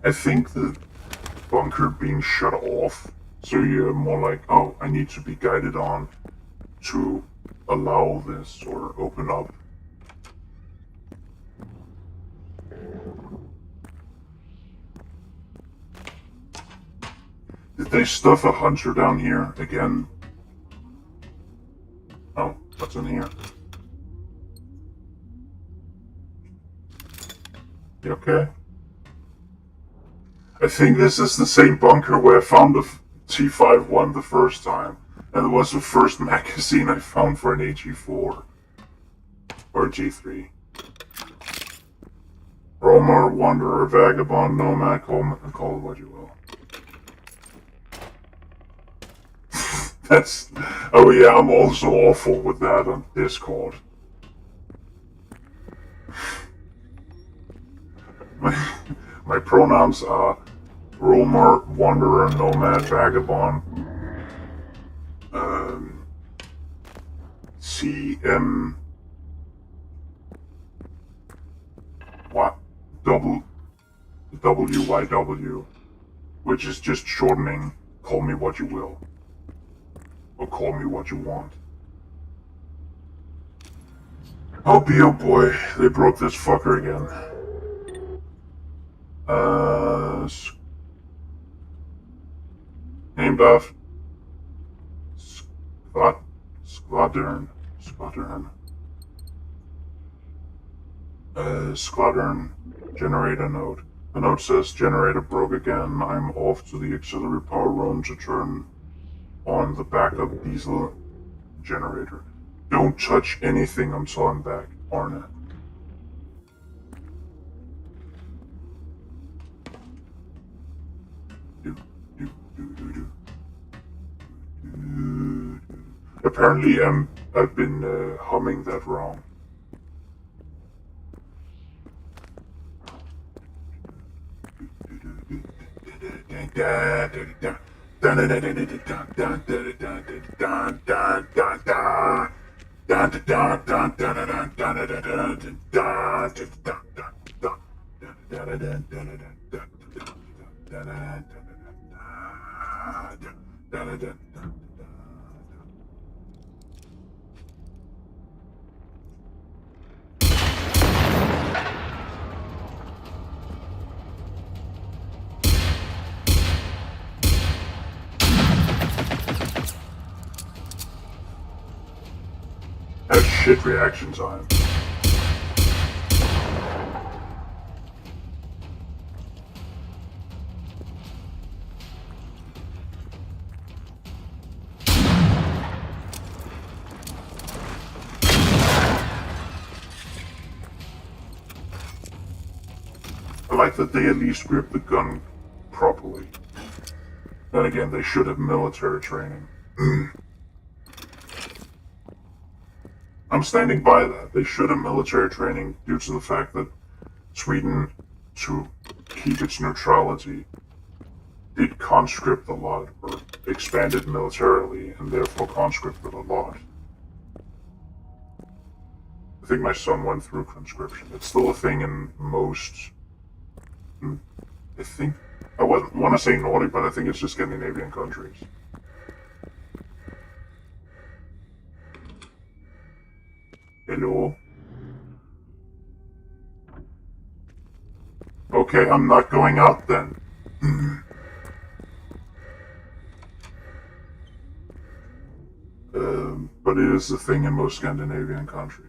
I think the bunker being shut off, so you're more like, oh, I need to be guided on to allow this or open up. Did they stuff a hunter down here again? Oh, what's in here? You okay? I think this is the same bunker where I found the T51 the first time. And it was the first magazine I found for an AG4. Or G3. Roamer, Wanderer, Vagabond, Nomad, call it what you will. That's... Oh yeah, I'm also awful with that on Discord. My pronouns are Roamer, Wanderer, Nomad, Vagabond, CM, what, WYW, which is just shortening, call me what you will, or call me what you want. Oh boy, they broke this fucker again. Named after Squadron. Squadron generator node. The node says generator broke again. I'm off to the auxiliary power room to turn on the backup diesel generator. Don't touch anything until I'm back, Arna. Apparently, I've been humming that wrong. Has shit reaction time. I like that they at least grip the gun properly. Then again, they should have military training. I'm standing by that. They should have military training due to the fact that Sweden, to keep its neutrality, did conscript a lot, or expanded militarily, and therefore conscripted a lot. I think my son went through conscription. It's still a thing in most, I think, I wouldn't want to say Nordic, but I think it's just Scandinavian countries. Hello? Okay, I'm not going out then. But it is a thing in most Scandinavian countries.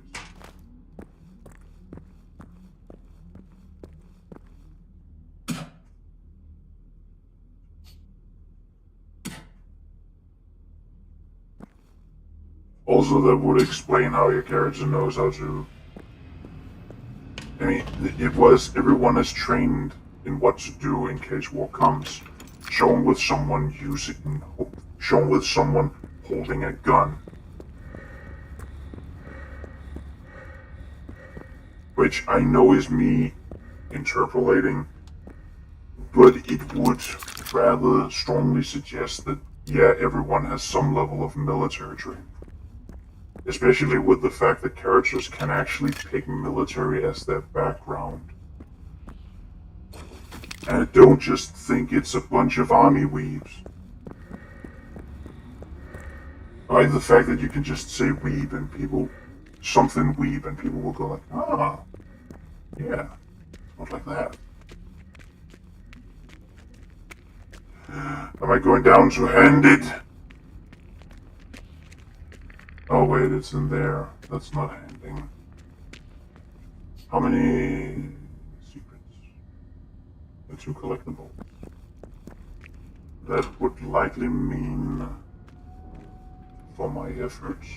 Also, that would explain how your character knows how to... I mean, everyone is trained in what to do in case war comes. Shown with someone holding a gun. Which I know is me interpolating, but it would rather strongly suggest that, yeah, everyone has some level of military training. Especially with the fact that characters can actually pick military as their background. And I don't just think it's a bunch of army weebs. I like the fact that you can just say weeb and people, something weeb, and people will go like, ah, yeah, not like that. Am I going down to hand it? Oh wait, it's in there. That's not handing. How many secrets? The 2 collectibles. That would likely mean, for my efforts,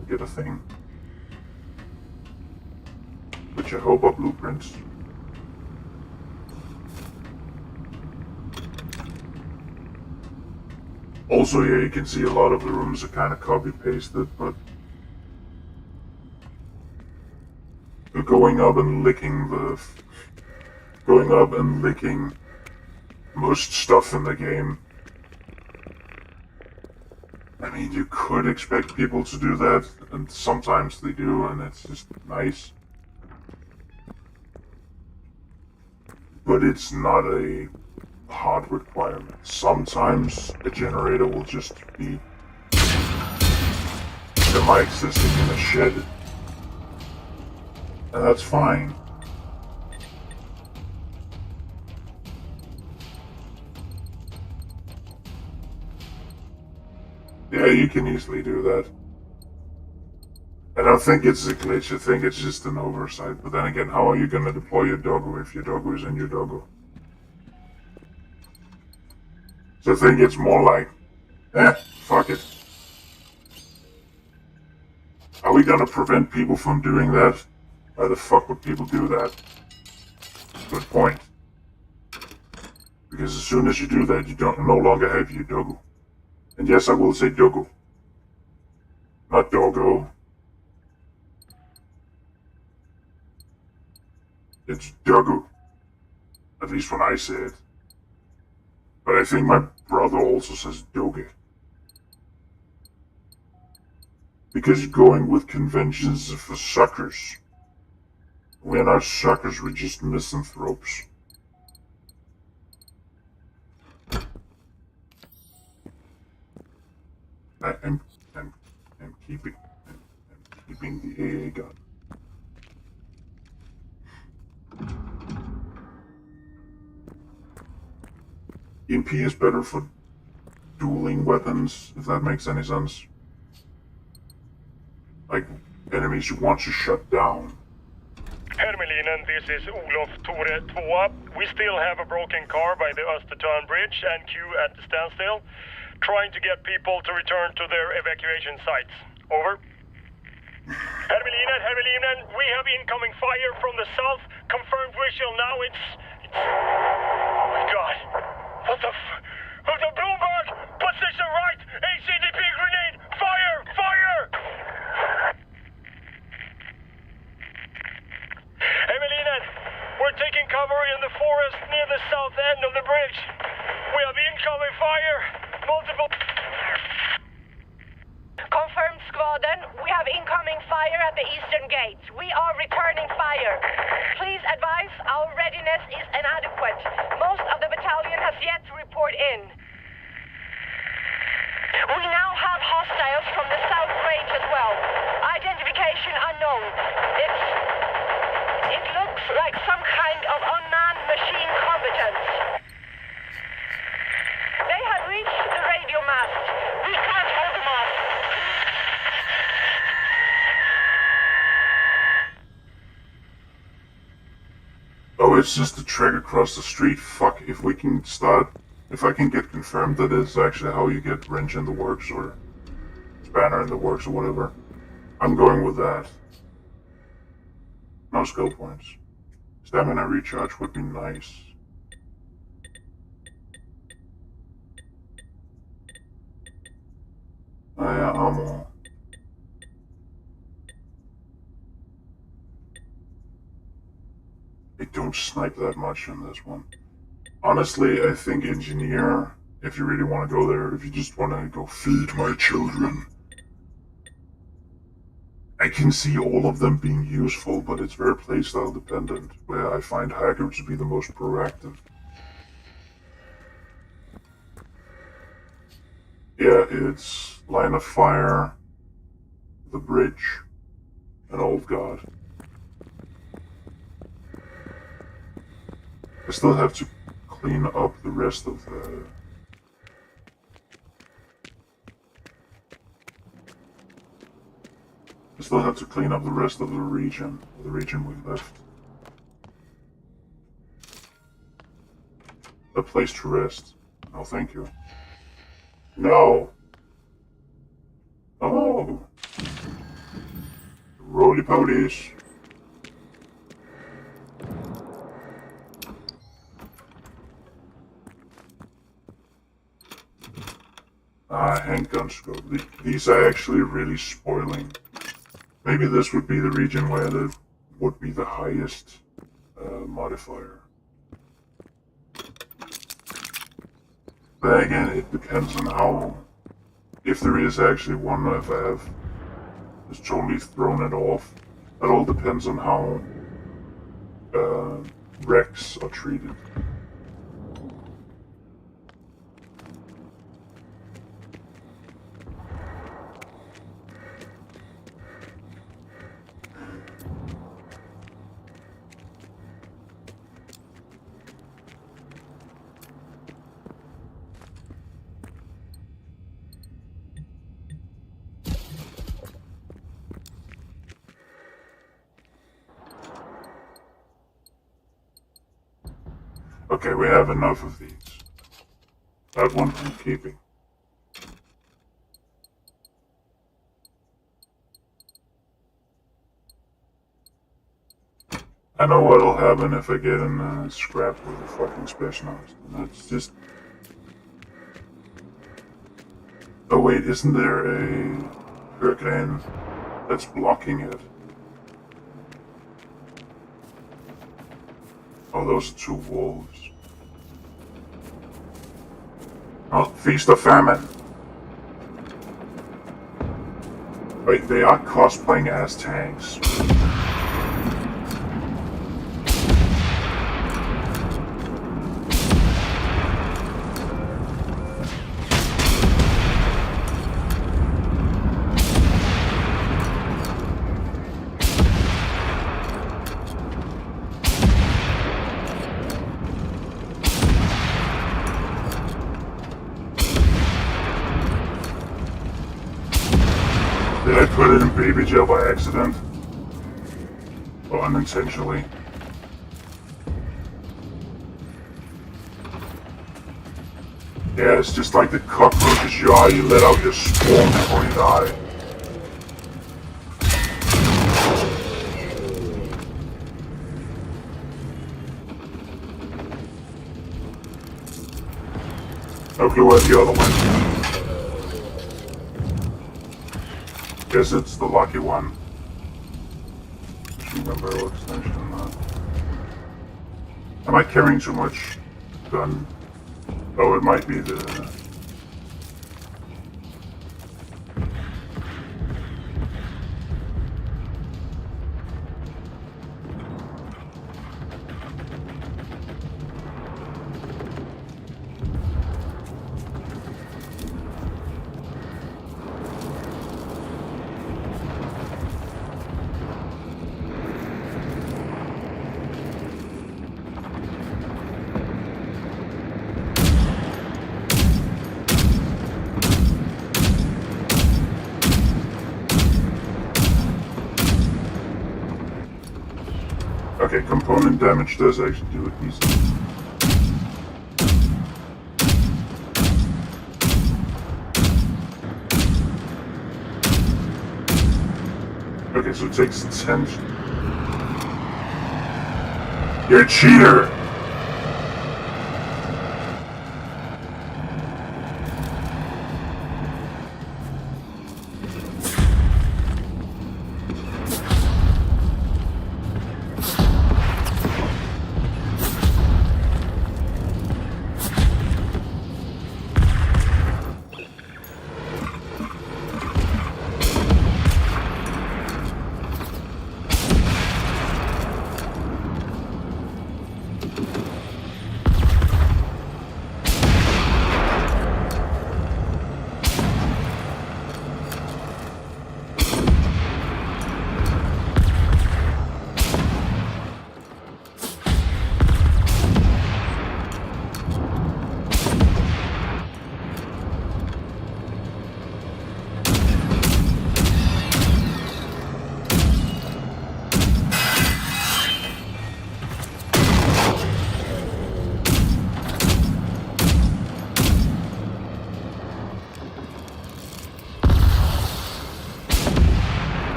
I get a thing. Which I hope are blueprints. Also, yeah, you can see a lot of the rooms are kind of copy-pasted, but going up and licking most stuff in the game. I mean, you could expect people to do that, and sometimes they do, and it's just nice. But it's not a hard requirement. Sometimes a generator will just be semi-existing in a shed. And that's fine. Yeah, you can easily do that. I don't think it's a glitch, I think it's just an oversight. But then again, how are you gonna deploy your doggo if your doggo is in your doggo? So I think it's more like, fuck it. Are we gonna prevent people from doing that? Why the fuck would people do that? Good point. Because as soon as you do that, you don't no longer have your doggo. And yes, I will say doggo. Not doggo. It's doggo. At least when I say it. But I think my brother also says doge. Because going with conventions is for suckers. We're not suckers, we're just misanthropes. I'm keeping the AA gun. EMP is better for dueling weapons, if that makes any sense. Like, enemies you want to shut down. Hermelinen, this is Olof Tore 2. We still have a broken car by the Östertörn Bridge and Q at the standstill. Trying to get people to return to their evacuation sites. Over. Hermelinen, we have incoming fire from the south. Confirmed visual now, it's... Oh my god. What the the Bloomberg! Position right! ACDP grenade! Fire! Fire! Emelina, we're taking cover in the forest near the south end of the bridge. We have incoming fire! Multiple... Confirmed, Squadron. We have incoming fire at the eastern gate. We are returning fire. Please advise our readiness is inadequate. Most of the battalion has yet to report in. We now have hostiles from the south range as well. Identification unknown. It looks like some kind of unmanned machine combatants. They have reached the radio mast. We can't hold them off. Oh, it's just a trek across the street. Fuck, if I can get confirmed that is actually how you get wrench in the works or spanner in the works or whatever, I'm going with that. No skill points. Stamina recharge would be nice. Yeah, ammo. I don't snipe that much in this one. Honestly, I think engineer, if you really want to go there, if you just want to go feed my children. I can see all of them being useful, but it's very playstyle dependent, where I find Hacker to be the most proactive. Yeah, it's line of fire, the bridge, and old god. I still have to clean up the rest of the... I still have to clean up the rest of the region we left. A place to rest. No, thank you. No. Oh. Roly polies. Handguns go. These are actually really spoiling. Maybe this would be the region where there would be the highest modifier. But again, it depends on how... If there is actually one, if I have just totally thrown it off. It all depends on how wrecks are treated. Okay, we have enough of these. That one I'm keeping. I know what'll happen if I get in scrap with a fucking specialized. And that's just... Oh wait, isn't there a hurricane that's blocking it? Oh, those are two wolves. Oh, feast of famine. Wait, they are cosplaying as tanks. Did I put it in baby jail by accident? Or unintentionally? Yeah, it's just like the cockroaches you are. You let out your spawn before you die. No clue where the other went. Guess it's the lucky one. Machine gun barrel extension. Am I carrying too much gun? Oh, it might be the... Okay, component damage does actually do it easily. Okay, so it takes 10... You're a cheater!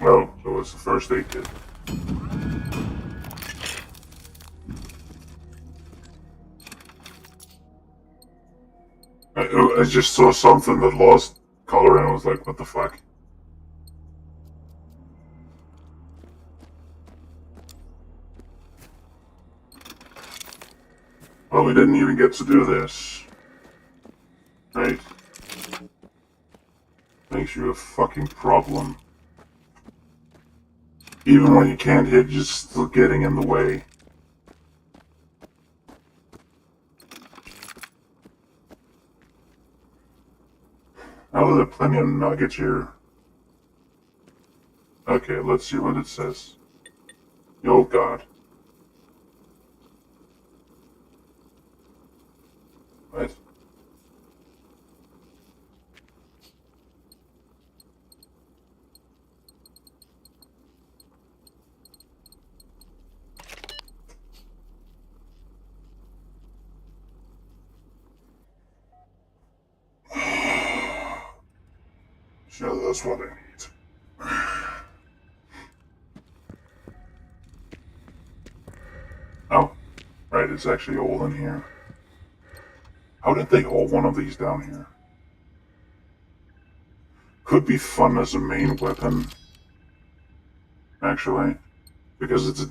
Well, it was the first aid kit. I just saw something that lost color and I was like, what the fuck? Well, we didn't even get to do this. Right? Makes you a fucking problem. Even when you can't hit, you're still getting in the way. Oh, there are plenty of nuggets here. Okay, let's see what it says. Oh god. What? That's what I need. Oh, right, it's actually all in here. How did they hold one of these down here? Could be fun as a main weapon, actually, because it's a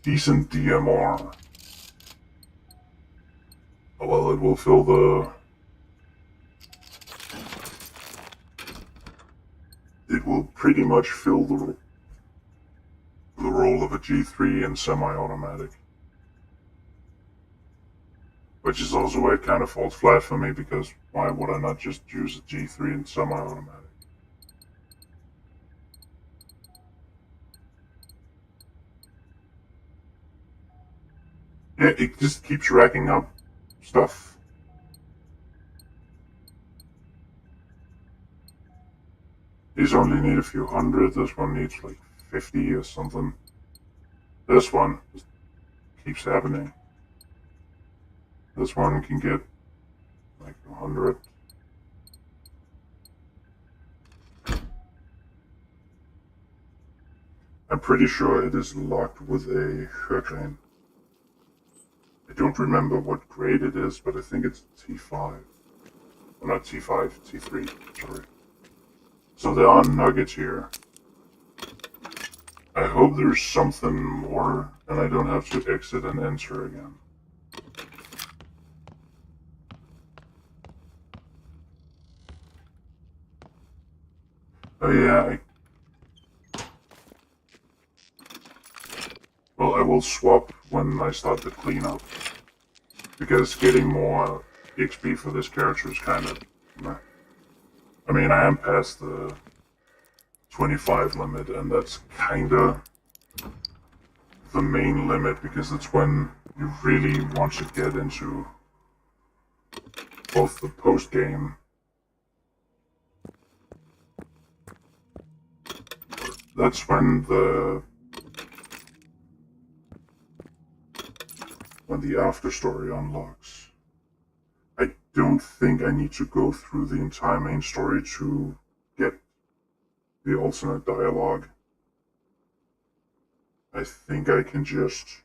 decent DMR. Well, it will fill the... It will pretty much fill the role of a G3 in semi-automatic. Which is also why it kind of falls flat for me, because why would I not just use a G3 in semi-automatic? Yeah, it just keeps racking up stuff. These only need a few hundred, this one needs like 50 or something. This one just keeps happening. This one can get like 100. I'm pretty sure it is locked with a hurricane. I don't remember what grade it is, but I think it's T5. Well, not T5, T3, sorry. So there are nuggets here. I hope there's something more, and I don't have to exit and enter again. Oh yeah, well, I will swap when I start the cleanup, because getting more XP for this character is kind of meh. I mean, I am past the 25 limit, and that's kinda the main limit, because it's when you really want to get into both the post-game. That's when the after story unlocks. I don't think I need to go through the entire main story to get the alternate dialogue. I think I can just...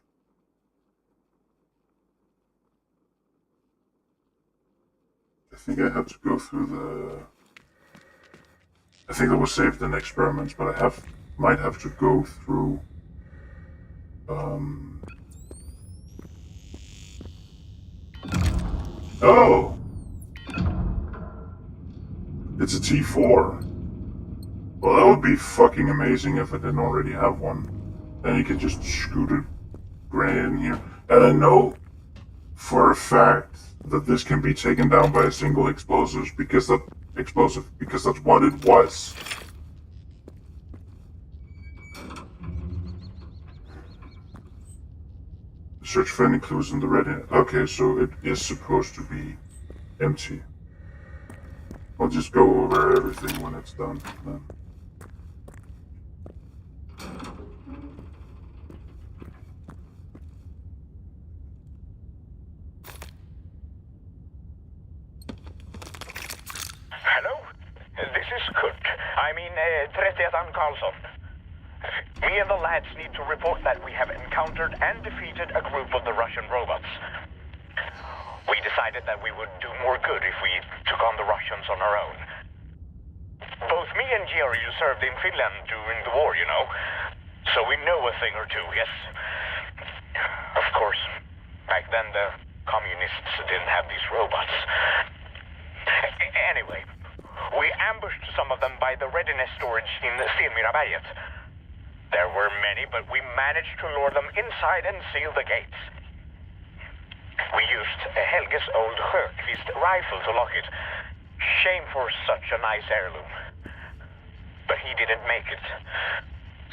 I think I have to go through the... I think that was saved in experiments, but I might have to go through... Oh! It's a T4. Well, that would be fucking amazing if I didn't already have one. Then you could just scoot it right in here. And I know for a fact that this can be taken down by a single explosive because that's what it was. Search for any clues in the ready. Okay, so it is supposed to be empty. I'll just go over everything when it's done then. Hello? This is Kurt. I mean, Tretietan Karlsson. Me and the lads need to report that we have encountered and defeated a group of the Russian robots. We decided that we would do more good if we took on the Russians on our own. Both me and Georg served in Finland during the war, you know. So we know a thing or two, yes. Of course, back then the communists didn't have these robots. Anyway, we ambushed some of them by the readiness storage in Stenmiraberget. There were many, but we managed to lure them inside and seal the gates. We used Helge's old Sjöqvist rifle to lock it. Shame for such a nice heirloom. But he didn't make it,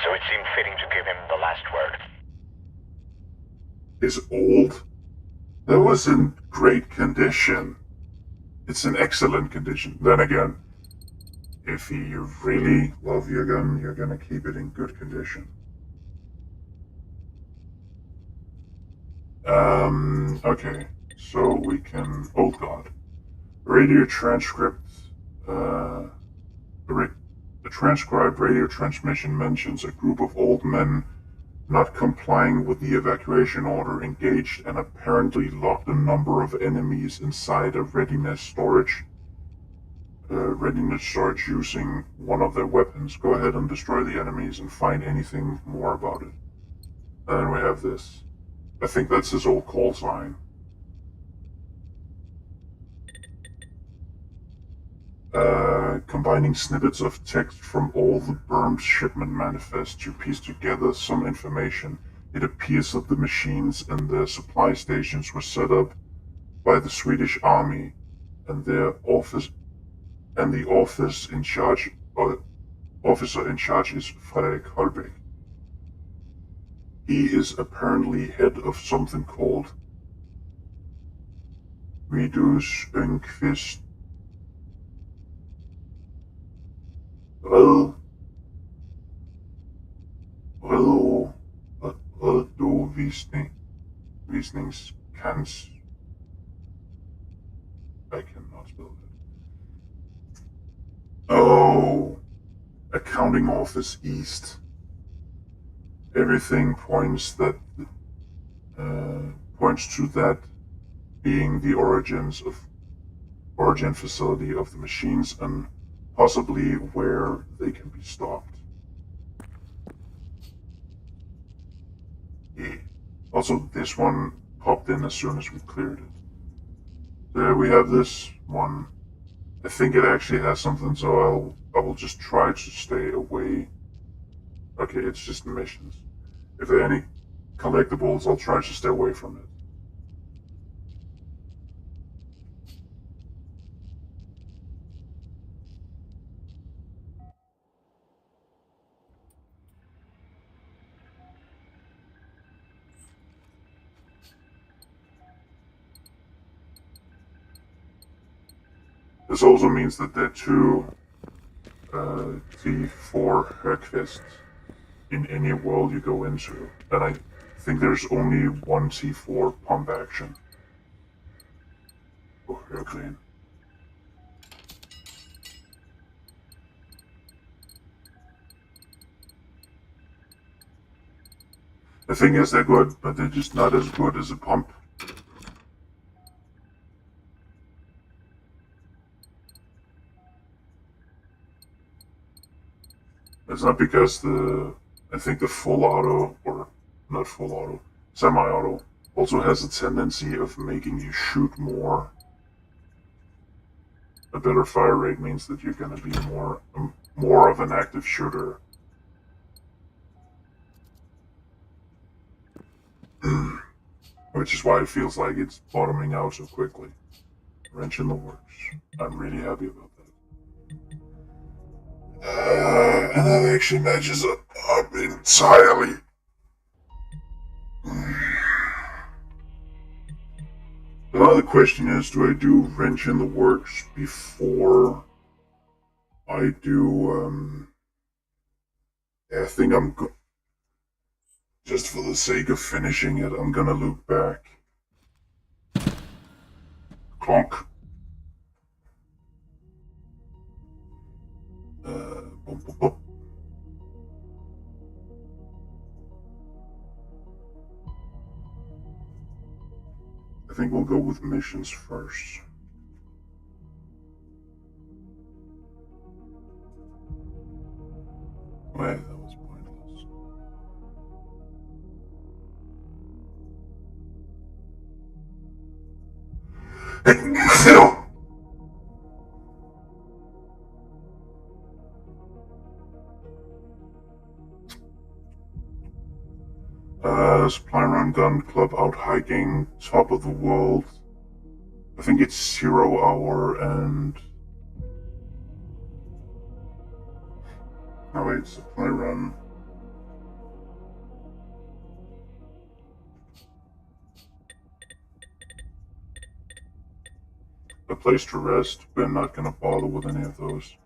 so it seemed fitting to give him the last word. Is old? That was in great condition. It's in excellent condition. Then again, if you really love your gun, you're gonna keep it in good condition. Okay, so we can... Oh god. Radio transcript, The transcribed radio transmission mentions a group of old men not complying with the evacuation order engaged and apparently locked a number of enemies inside a readiness storage using one of their weapons. Go ahead and destroy the enemies and find anything more about it. And then we have this. I think that's his old call sign. Combining snippets of text from all the burned shipment manifests to piece together some information. It appears that the machines and their supply stations were set up by the Swedish army, and the officer in charge is Fredrik Holbeck. He is apparently head of something called Vidus Önkvist Visningskans. I cannot spell that. Oh, accounting office east. Everything points to that being the origin facility of the machines and possibly where they can be stopped. Yeah. Also, this one popped in as soon as we cleared it. There we have this one. I think it actually has something, so I will just try to stay away. Okay, it's just missions. If there are any collectibles, I'll try to stay away from it. This also means that there are two T4 Högkvist in any world you go into. And I think there's only one T4 pump action. Oh, Högkvist. The thing is, they're good, but they're just not as good as a pump. It's not because I think the full auto, or not full auto, semi-auto, also has a tendency of making you shoot more. A better fire rate means that you're going to be more of an active shooter. Which is why it feels like it's bottoming out so quickly. Wrench in the works. I'm really happy about that. And that actually matches up entirely. Now the question is, do I do wrench in the works before I do, I think just for the sake of finishing it, I'm gonna loop back. Clunk. Boop, boop, boop. I think we'll go with missions first. Wait, that was pointless. Phil! Supply Run Gun Club out hiking, top of the world. I think it's 0 hour and... Oh wait, Supply Run. A place to rest. We're not gonna bother with any of those.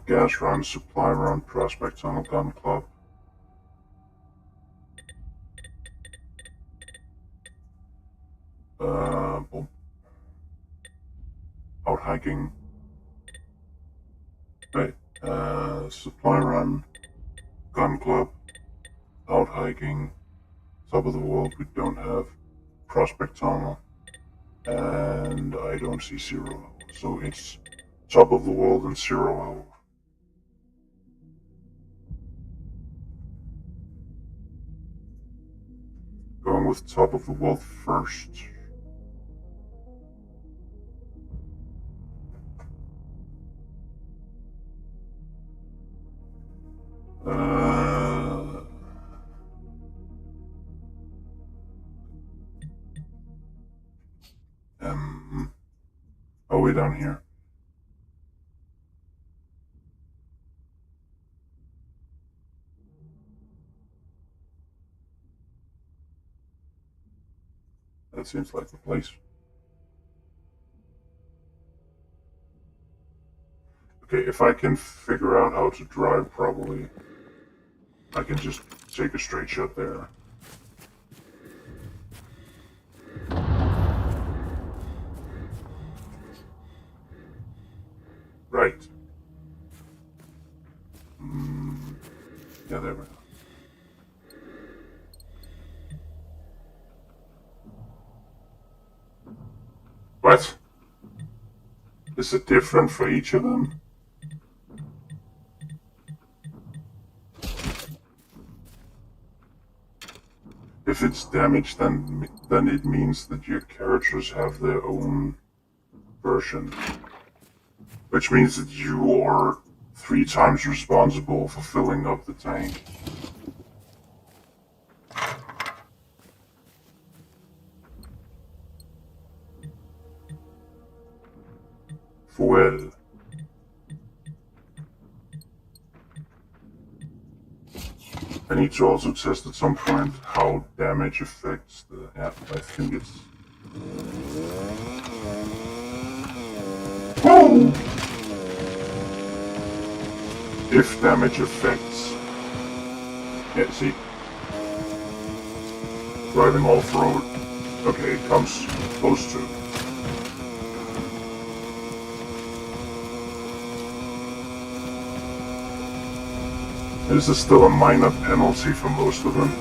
Gas Run, Supply Run, Prospect Tunnel Gun Club. Out hiking. supply run, gun club, out hiking, top of the world we don't have, prospect tunnel, and I don't see 0 hour. So it's top of the world and 0 hour. Going with top of the world first. Oh, way down here. That seems like the place. Okay, if I can figure out how to drive properly, I can just take a straight shot there. Right. Yeah, there we go. What? Is it different for each of them? If it's damaged, then it means that your characters have their own version. Which means that you are 3 times responsible for filling up the tank. Fuel. I need to also test at some point how damage affects the... Yeah, I think it's... Oh! If damage affects... Yeah, see? Driving off-road. Okay, it comes close to... This is still a minor penalty for most of them.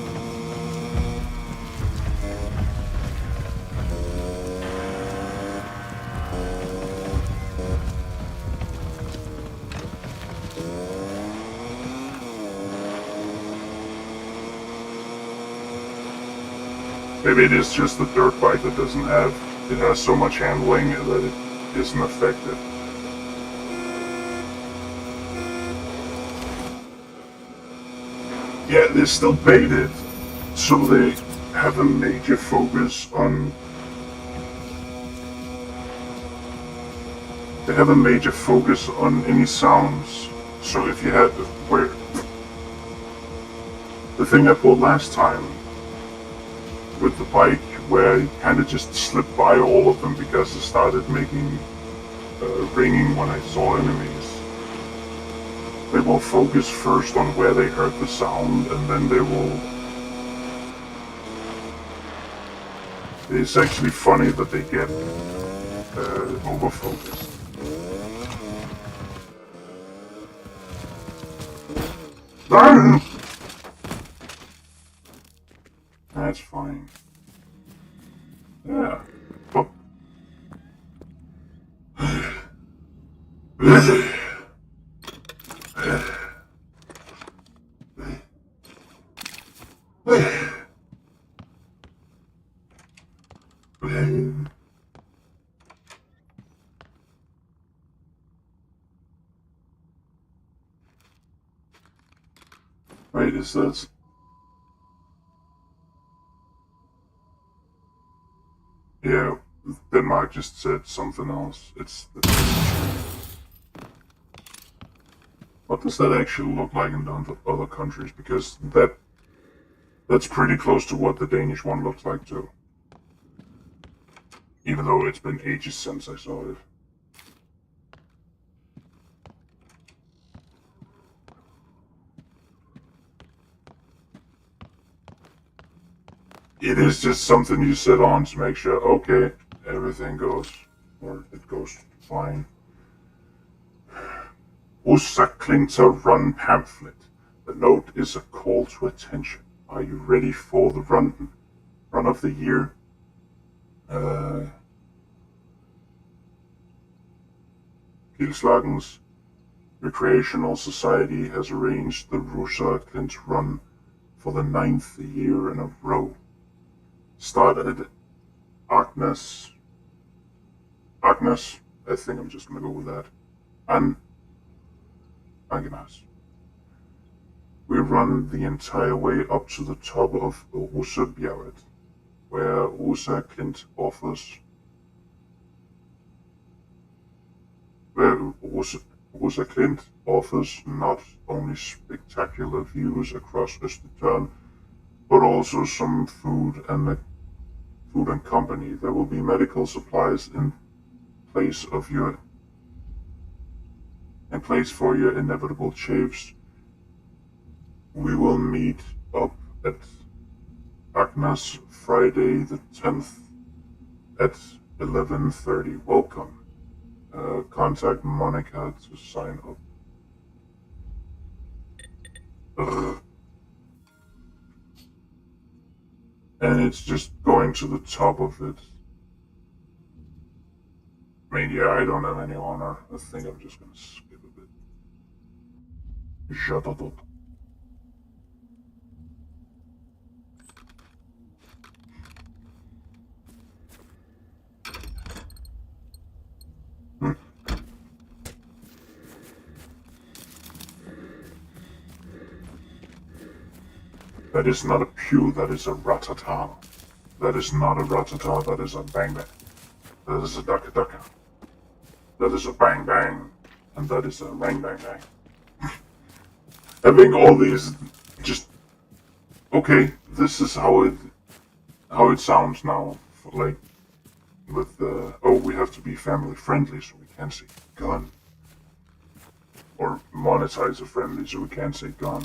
Maybe it is just the dirt bike that doesn't have, it has so much handling that it isn't affected. Yeah, they're still baited, so they have a major focus on... They have a major focus on any sounds, so if you had... Where... The thing I pulled last time with the bike, where I kind of just slipped by all of them because it started making ringing when I saw enemies. They will focus first on where they heard the sound, and then they will... It's actually funny that they get over-focused. That's fine. Yeah. Oh. Wait, is this? Yeah, Denmark just said something else. What does that actually look like in other countries? Because that's pretty close to what the Danish one looks like too. Even though it's been ages since I saw it. It is just something you set on to make sure, okay, everything goes, or it goes fine. Usa Run pamphlet. The note is a call to attention. Are you ready for the run of the year? Pilslagen's Recreational Society has arranged the Rosa Clint Run for the 9th year in a row. Started Agnes, I think I'm just gonna go with that, and Agnes. We run the entire way up to the top of Rosabjerget, where Rosa Clint offers not only spectacular views across Östertörn, but also some food and company. There will be medical supplies in place for your inevitable shaves. We will meet up at Agnes Friday the 10th at 11:30. Welcome. Contact Monica to sign up. And it's just going to the top of it. I mean, yeah, I don't have any honor. I think I'm just gonna skip a bit. Shut up. That is not a pew, that is a ratata. That is not a ratata, that is a bang bang. That is a ducka ducka. That is a bang bang. And that is a bang bang bang. Having all these just okay, this is how it sounds now. Like with we have to be family friendly so we can't say gun. Or monetizer friendly so we can't say gun.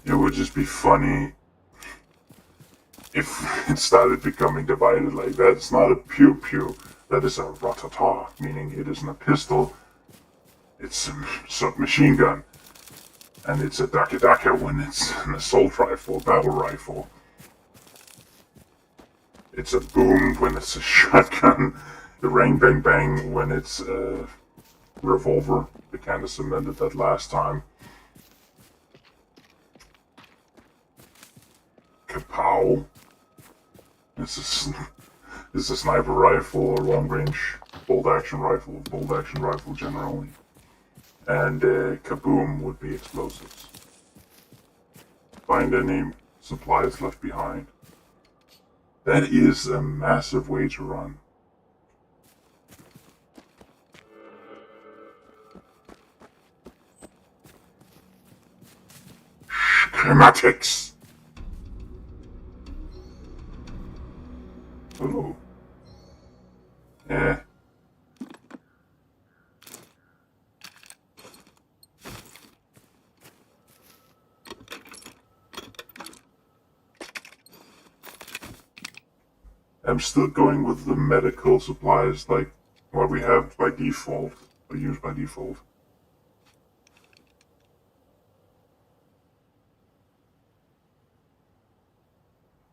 It would just be funny if it started becoming divided like that. It's not a pew pew, that is a ratata, meaning it isn't a pistol, it's a submachine gun. And it's a daka daka when it's an assault rifle, battle rifle. It's a boom when it's a shotgun, the rang bang bang when it's a revolver. They kind of cemented that last time. Kapow. It's a sniper rifle or long range bolt action rifle generally. And kaboom would be explosives. Find any supplies left behind. That is a massive way to run. Schematics. Oh. Yeah. I'm still going with the medical supplies, like what we have by default, or use by default.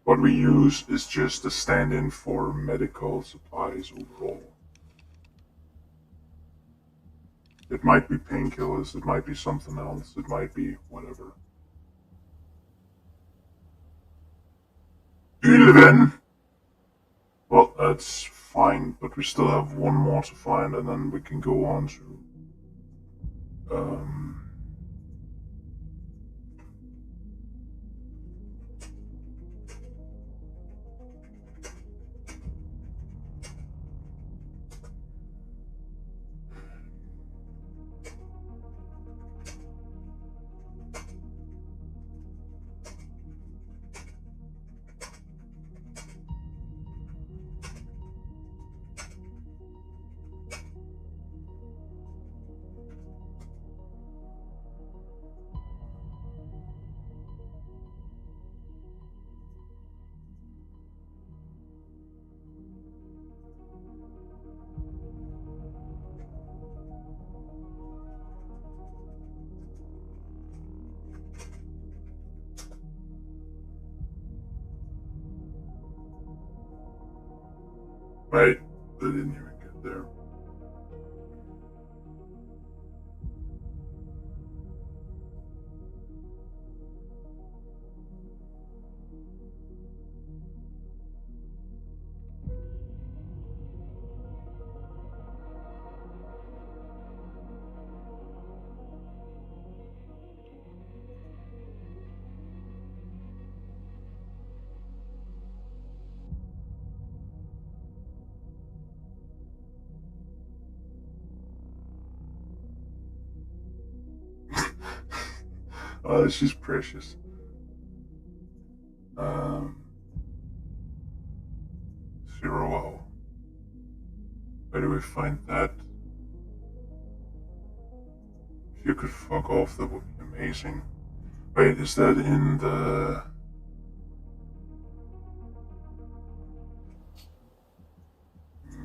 What we use is just a stand-in for medical supplies overall. It might be painkillers, it might be something else, it might be whatever. 11! Well, that's fine, but we still have one more to find, and then we can go on to... Wait, I didn't even get there. Oh, she's precious. Zero. Where do we find that? If you could fuck off, that would be amazing. Wait, is that in the...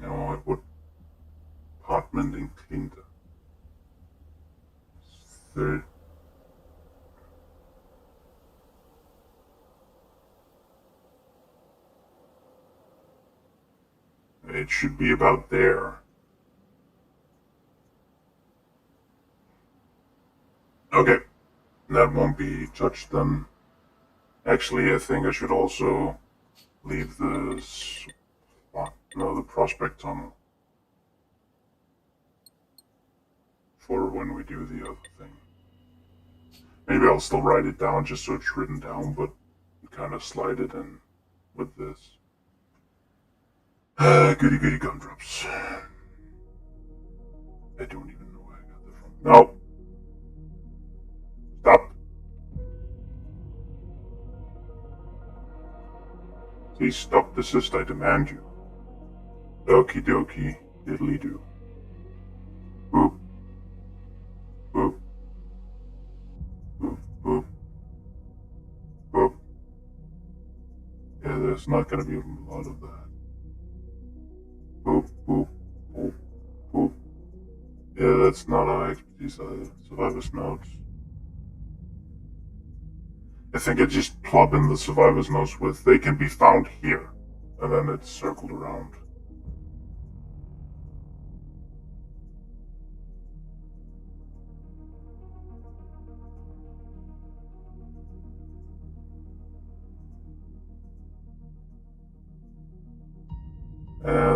No, it would... Apartment in Clinton. Third... It should be about there. Okay. That won't be touched then. Actually, I think I should also leave the... the prospect tunnel. For when we do the other thing. Maybe I'll still write it down just so it's written down, but kind of slide it in with this. Goody goody gumdrops. I don't even know where I got that from. No! Stop! Please stop, desist, I demand you. Okie dokie, diddly do. Boop. Boop. Boop, boop. Boop. Yeah, there's not gonna be a lot of that. Boop, boop, boop, boop. Yeah, that's not our expertise either. Survivor's notes. I think I just plug in the survivor's notes with they can be found here. And then it's circled around.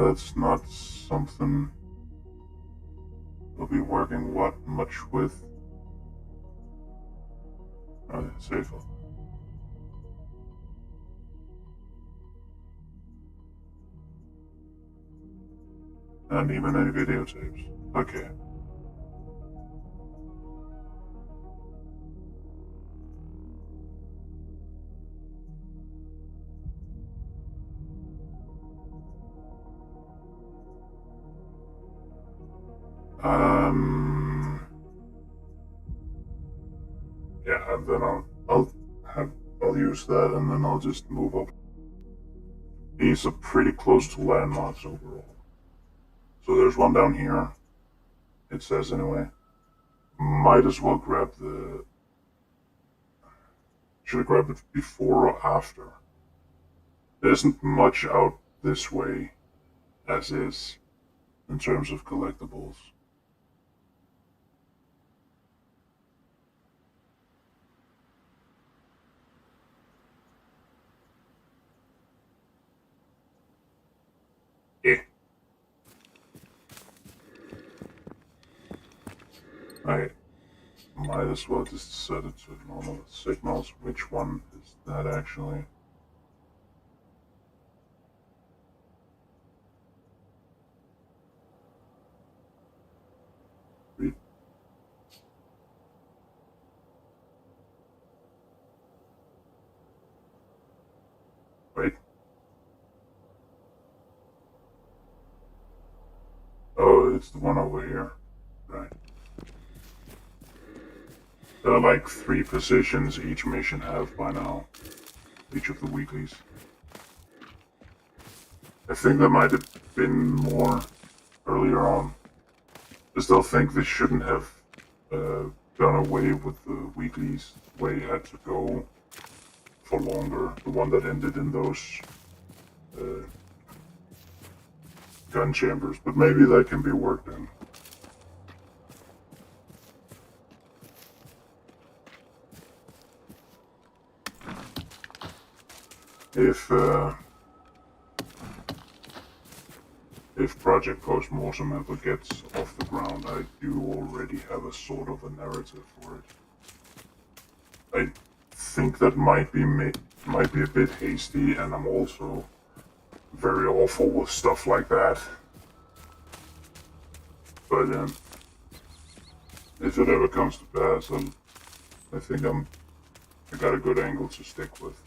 That's not something we'll be working much with. Oh, safe. Not even any videotapes. Okay. Yeah, and then I'll use that, and then I'll just move up. These are pretty close to landmarks overall. So there's one down here. It says anyway. Might as well grab the... Should I grab it before or after? There isn't much out this way, as is, in terms of collectibles. I might as well just set it to normal signals. Which one is that actually? Read. Wait. Oh, it's the one over here. Right. There are like 3 positions each mission have by now. Each of the weeklies. I think there might have been more earlier on. I still think they shouldn't have done away with the weeklies where you had to go for longer. The one that ended in those gun chambers, but maybe that can be worked in. If Project Postmortem ever gets off the ground, I do already have a sort of a narrative for it. I think that might be a bit hasty, and I'm also very awful with stuff like that. But if it ever comes to pass, I think I got a good angle to stick with.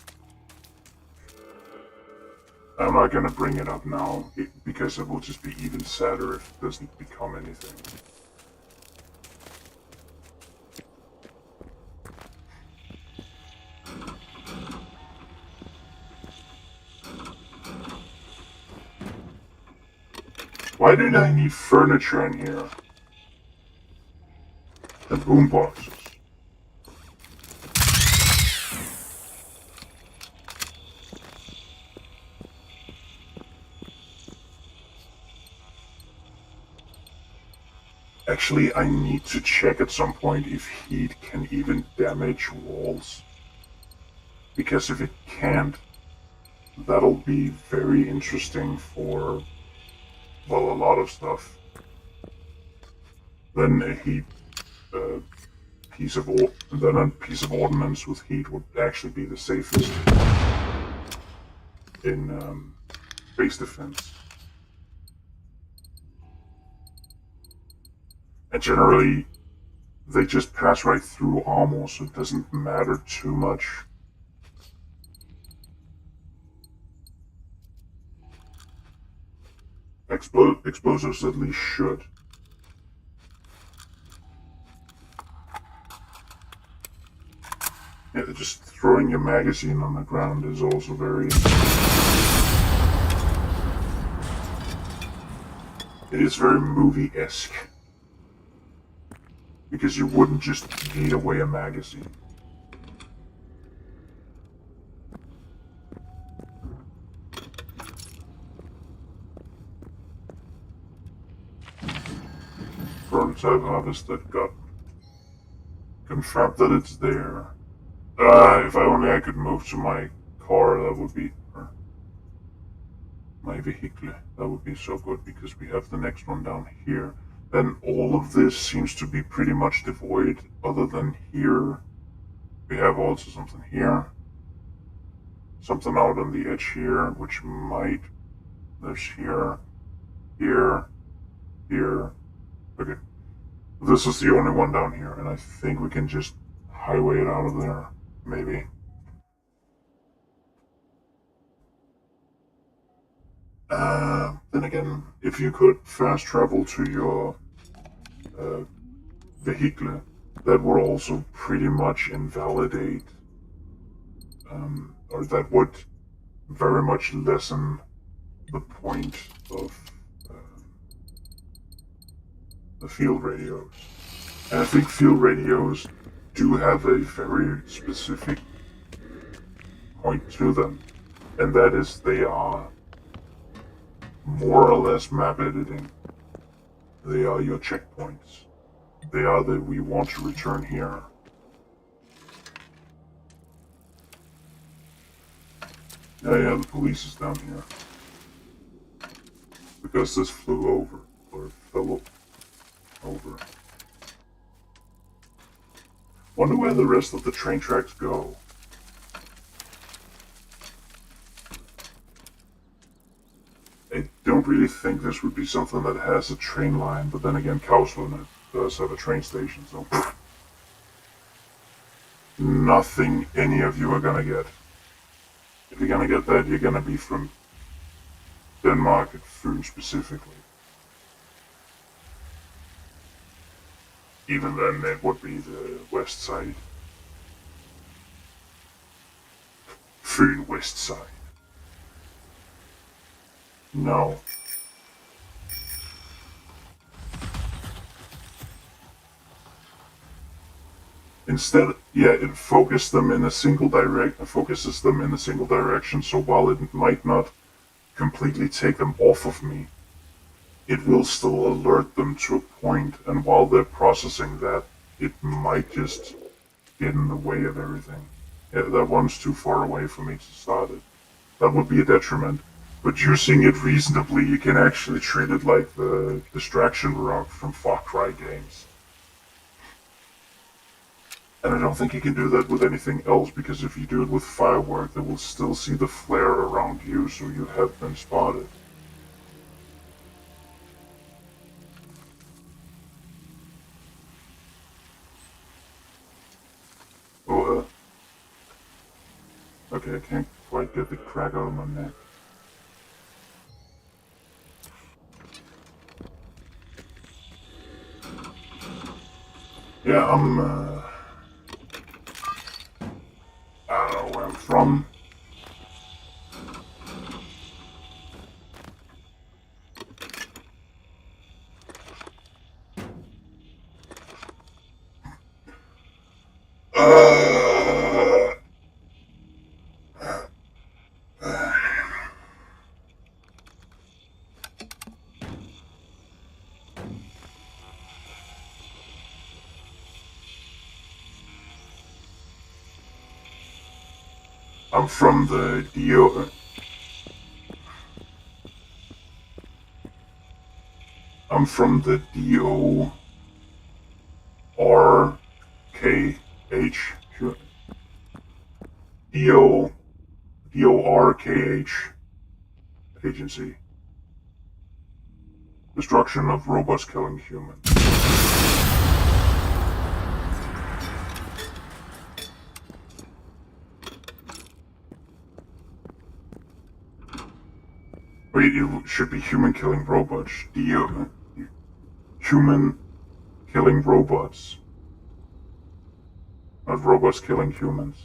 I'm not gonna bring it up now, because it will just be even sadder if it doesn't become anything. Why did I need furniture in here? And boomboxes. Actually, I need to check at some point if heat can even damage walls. Because if it can't, that'll be very interesting for, well, a lot of stuff. Then a piece of ordnance with heat would actually be the safest in base defense. And generally, they just pass right through armor, so it doesn't matter too much. Explosives at least should. Yeah, just throwing your magazine on the ground is also very... It is very movie-esque. Because you wouldn't just eat away a magazine. Prototype harvest that got confirmed that it's there. If I could move to my car, that would be... my vehicle, that would be so good, because we have the next one down here. And all of this seems to be pretty much devoid, other than here. We have also something here. Something out on the edge here, which might... There's here. Here. Here. Okay. This is the only one down here, and I think we can just highway it out of there. Maybe. Then again, if you could fast travel to your vehicle, that would also pretty much invalidate, or that would very much lessen the point of the field radios. And I think field radios do have a very specific point to them, and that is they are more or less map editing. They are your checkpoints. They are the we want to return here. Yeah, the police is down here. Because this flew over, or fell over. Wonder where the rest of the train tracks go. I don't really think this would be something that has a train line, but then again, Kausland does have a train station, so... Nothing any of you are gonna get. If you're gonna get that, you're gonna be from Denmark, thru specifically. Even then, it would be the west side. Fyn west side. No. Instead, yeah, it focuses them in a single direction, so while it might not completely take them off of me, it will still alert them to a point, and while they're processing that, it might just get in the way of everything. Yeah, that one's too far away for me to start it. That would be a detriment. But using it reasonably, you can actually treat it like the distraction rock from Far Cry games. And I don't think you can do that with anything else, because if you do it with firework, they will still see the flare around you, so you have been spotted. Oh, okay, I can't quite get the crack out of my neck. Yeah, I don't know where I'm from. I'm from the DO. I'm from the DORKH. DORKH agency. Destruction of robots killing humans. Wait, it should be human killing robots. Human killing robots. Not robots killing humans.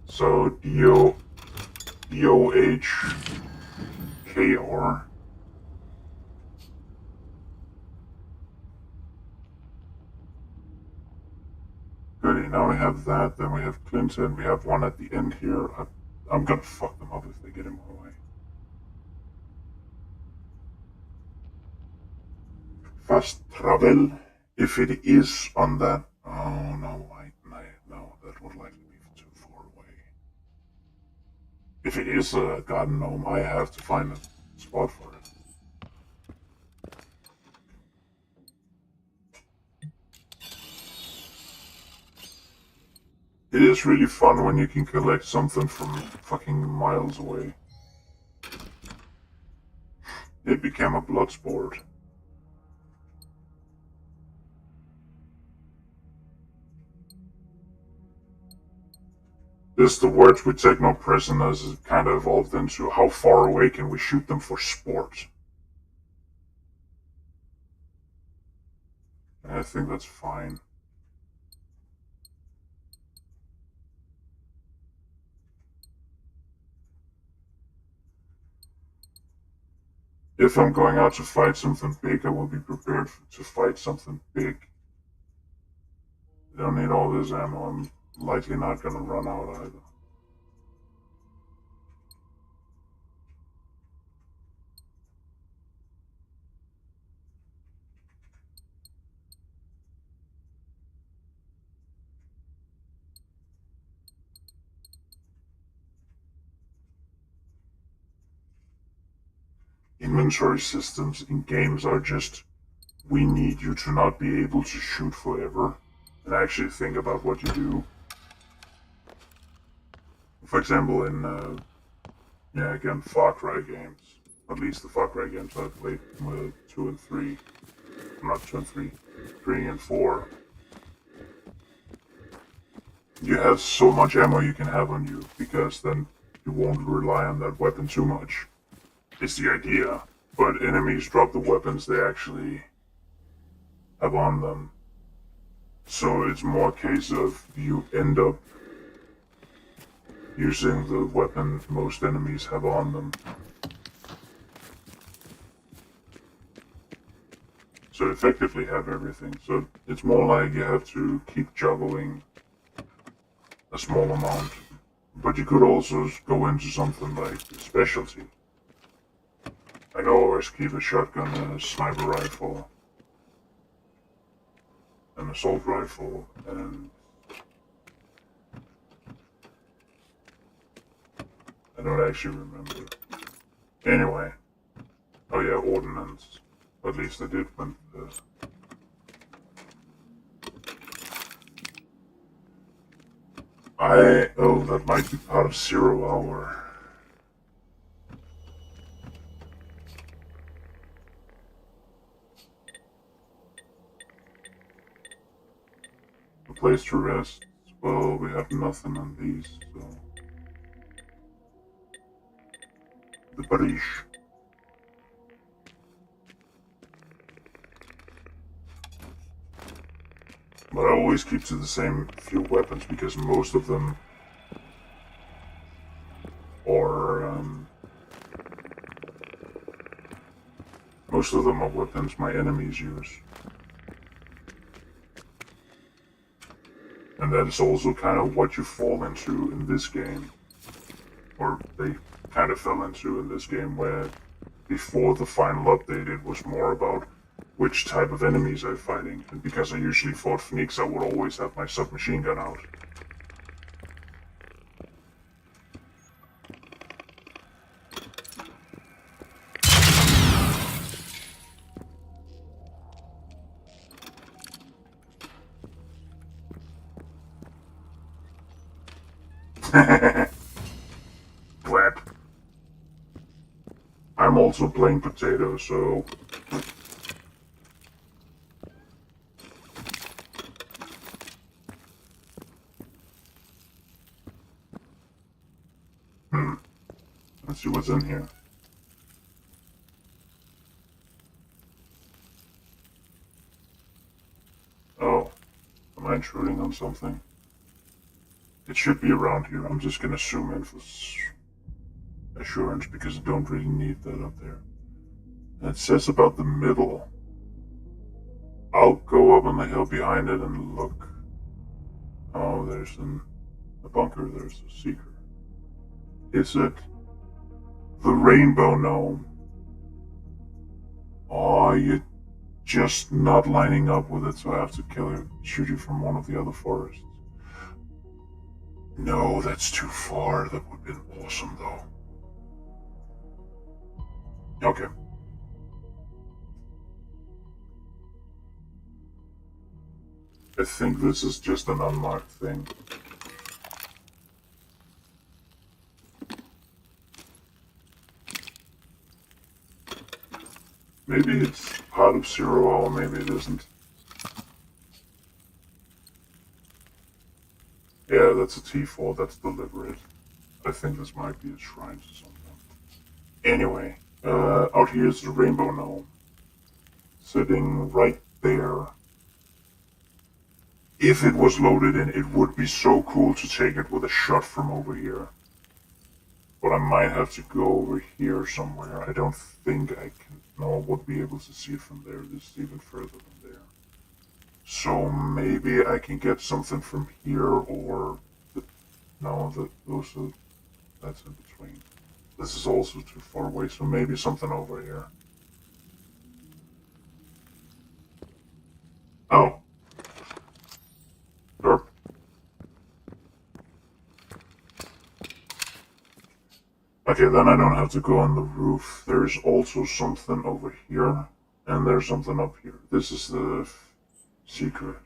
So DOHKR. Goody, now we have that, then we have Clinton, we have one at the end here. I'm gonna fuck them up if they get in my way. Fast travel, if it is on that. Oh no, no, that would likely be too far away. If it is a garden gnome, I have to find a spot for it. It is really fun when you can collect something from fucking miles away. It became a blood sport. This, the words we take no prisoners, is kind of evolved into how far away can we shoot them for sport. And I think that's fine. If I'm going out to fight something big, I will be prepared to fight something big. I don't need all this ammo. I'm likely not gonna run out either. Inventory systems in games are just, we need you to not be able to shoot forever and actually think about what you do. For example, in, again, Far Cry games, at least the Far Cry games I've played with 2 and 3, not 2 and 3, 3 and 4. You have so much ammo you can have on you, because then you won't rely on that weapon too much. It's the idea, but enemies drop the weapons they actually have on them. So it's more a case of you end up using the weapon most enemies have on them. So effectively have everything. So it's more like you have to keep juggling a small amount. But you could also go into something like specialty. I'd always keep a shotgun, a sniper rifle, an assault rifle, and I don't actually remember. Anyway, oh yeah, ordnance. At least I did when oh, that might be part of 0 hour. A place to rest. Well, we have nothing on these, so. The British. But I always keep to the same few weapons because most of them are weapons my enemies use. And that is also kind of what you fall into in this game. Or they kind of fell into in this game, where before the final update it was more about which type of enemies I'm fighting. And because I usually fought Phoenix, I would always have my submachine gun out. Crap. I'm also playing potato, so... Let's see what's in here. Oh, am I intruding on something? It should be around here. I'm just gonna zoom in for assurance because I don't really need that up there. And it says about the middle. I'll go up on the hill behind it and look. Oh, there's a bunker. There's a secret. Is it the rainbow gnome? Oh, you're just not lining up with it, so I have to shoot you from one of the other forests. No, that's too far. That would have been awesome, though. Okay. I think this is just an unmarked thing. Maybe it's part of 0 hour, maybe it isn't. Yeah, that's a T4, that's deliberate. I think this might be a shrine to something. Anyway, out here is the rainbow gnome. Sitting right there. If it was loaded in, it would be so cool to take it with a shot from over here. But I might have to go over here somewhere. I don't think I can. No, I would be able to see it from there. This is even further than there. So maybe I can get something from here, or that's in between. This is also too far away, so maybe something over here. Oh. Sure. Okay, then I don't have to go on the roof. There's also something over here, and there's something up here. This is the secret.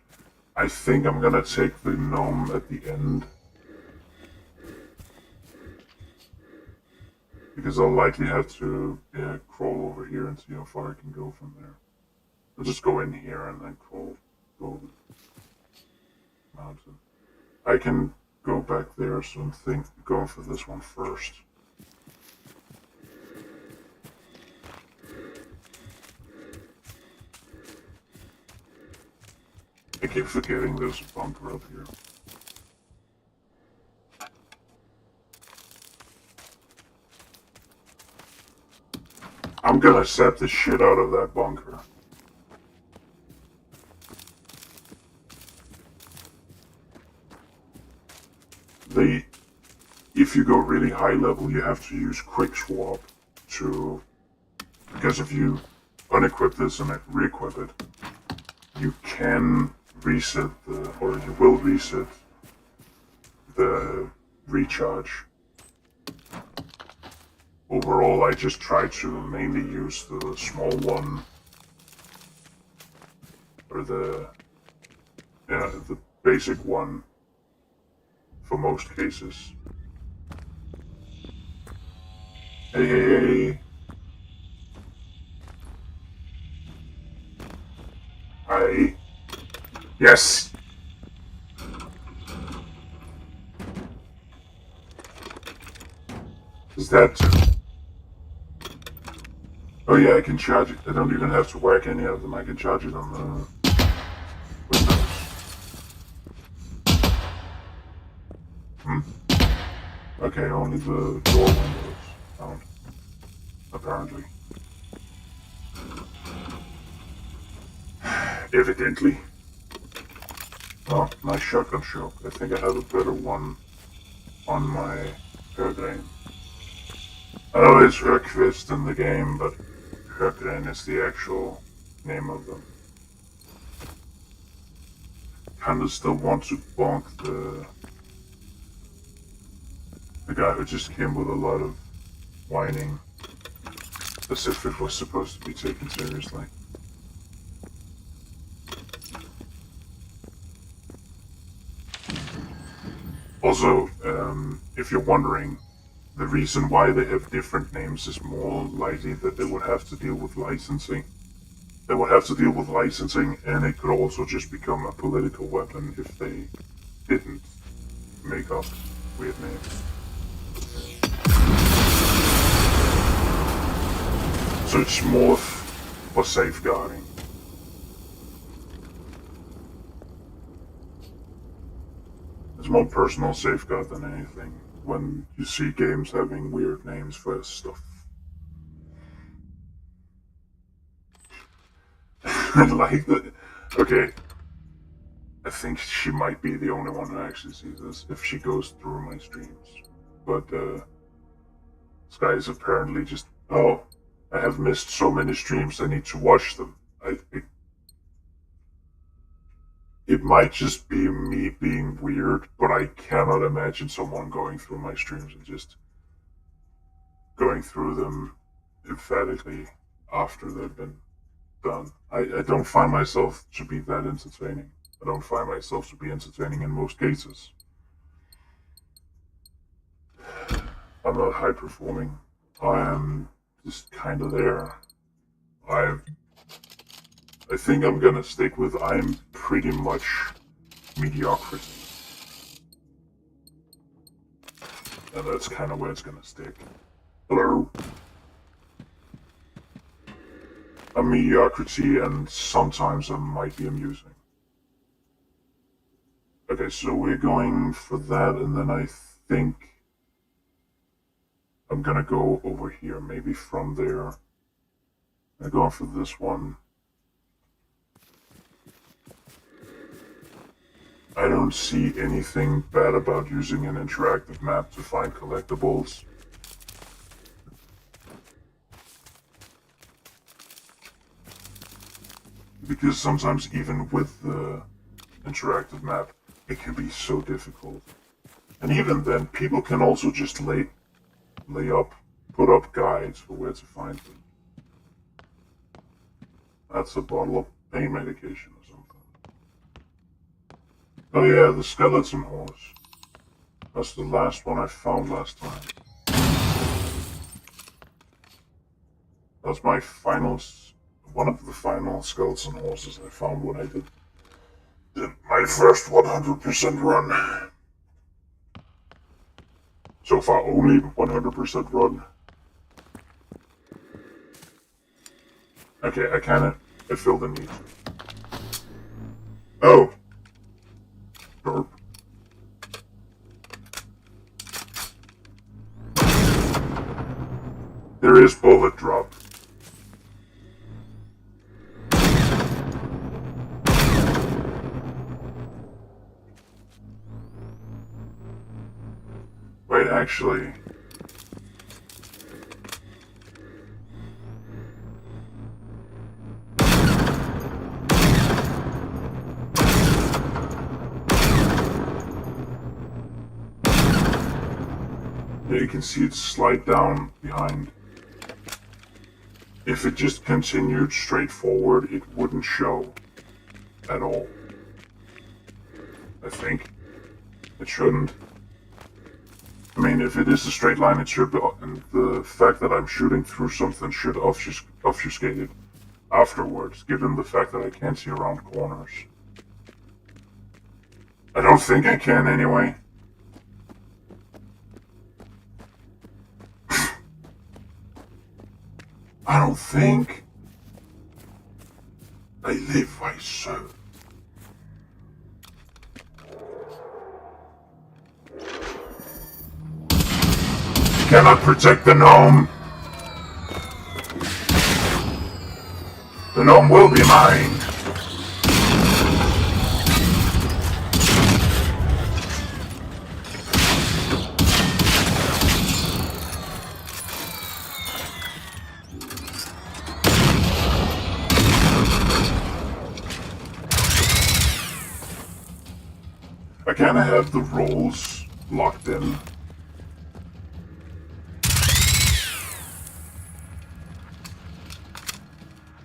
I think I'm gonna take the gnome at the end. Because I'll likely have to crawl over here and see how far I can go from there. I'll just go in here and then crawl over the mountain. I can go back there, so I'm going for this one first. I keep forgetting there's a bunker up here. I'm gonna set the shit out of that bunker. If you go really high level, you have to use quick swap to because if you unequip this and re-equip it, you can reset or you will reset the recharge. Overall, I just try to mainly use the small one, or the basic one for most cases. Hey. Hi. Yes. Is that... Oh yeah, I can charge it. I don't even have to whack any of them. I can charge it on the windows. Okay, only the door windows count, apparently. Evidently. Oh, nice shotgun shop. I think I have a better one on my Hörgren. I know it's Hörquist in the game, but Hörgren is the actual name of them. Kinda still want to bonk the guy who just came with a lot of whining, as if it was supposed to be taken seriously. Also, if you're wondering, the reason why they have different names is more likely that they would have to deal with licensing. They would have to deal with licensing, and it could also just become a political weapon if they didn't make up weird names. So it's more for safeguarding. It's more personal safeguard than anything when you see games having weird names for stuff. I like that. Okay. I think she might be the only one who actually sees this if she goes through my streams. But this guy is apparently just, oh, I have missed so many streams, I need to watch them. It might just be me being weird, but I cannot imagine someone going through my streams and just going through them emphatically after they've been done. I don't find myself to be that entertaining. I don't find myself to be entertaining in most cases. I'm not high performing. I am just kind of there. I think I'm gonna stick with I'm pretty much mediocrity. And that's kind of where it's gonna stick. Hello. I'm mediocrity, and sometimes I might be amusing. Okay, so we're going for that, and then I think I'm gonna go over here, maybe from there. I'm going for this one. I don't see anything bad about using an interactive map to find collectibles. Because sometimes even with the interactive map, it can be so difficult. And even then, people can also just put up guides for where to find them. That's a bottle of pain medication or something. Oh yeah, the skeleton horse. That's the last one I found last time. That's my one of the final skeleton horses I found when I did my first 100% run. So far, only 100% run. Okay, I feel the need. Oh! Derp. There is bullet drop. Wait, actually... You can see it slide down behind. If it just continued straight forward, it wouldn't show at all. I think it shouldn't. I mean, if it is a straight line, it should be, and the fact that I'm shooting through something should obfuscate it afterwards, given the fact that I can't see around corners. I don't think I can anyway. I don't think. I live, I serve. Cannot protect the gnome. The gnome will be mine. I kinda have the rolls locked in.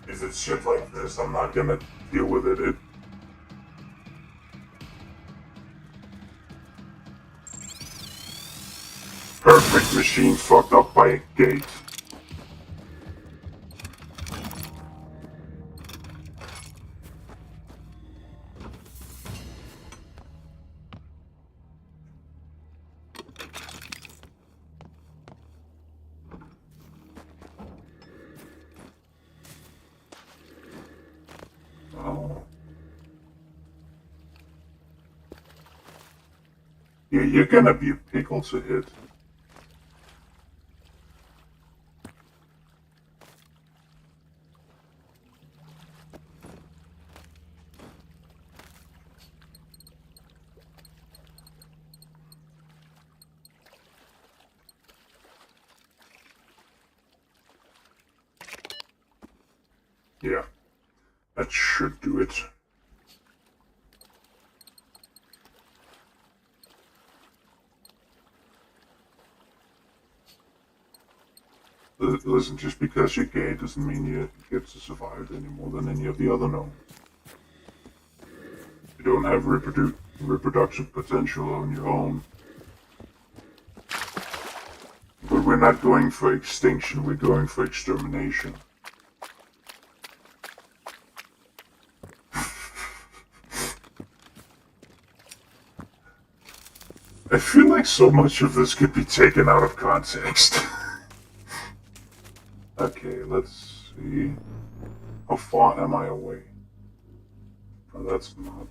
If it's shit like this, I'm not gonna deal with it. Perfect machine fucked up by a gate. Yeah, you're gonna be a pickle to hit. Yeah, that should do it. Listen, just because you're gay doesn't mean you get to survive any more than any of the other gnomes. You don't have reproductive potential on your own. But we're not going for extinction, we're going for extermination. I feel like so much of this could be taken out of context. Okay, let's see. How far am I away? Oh, that's not...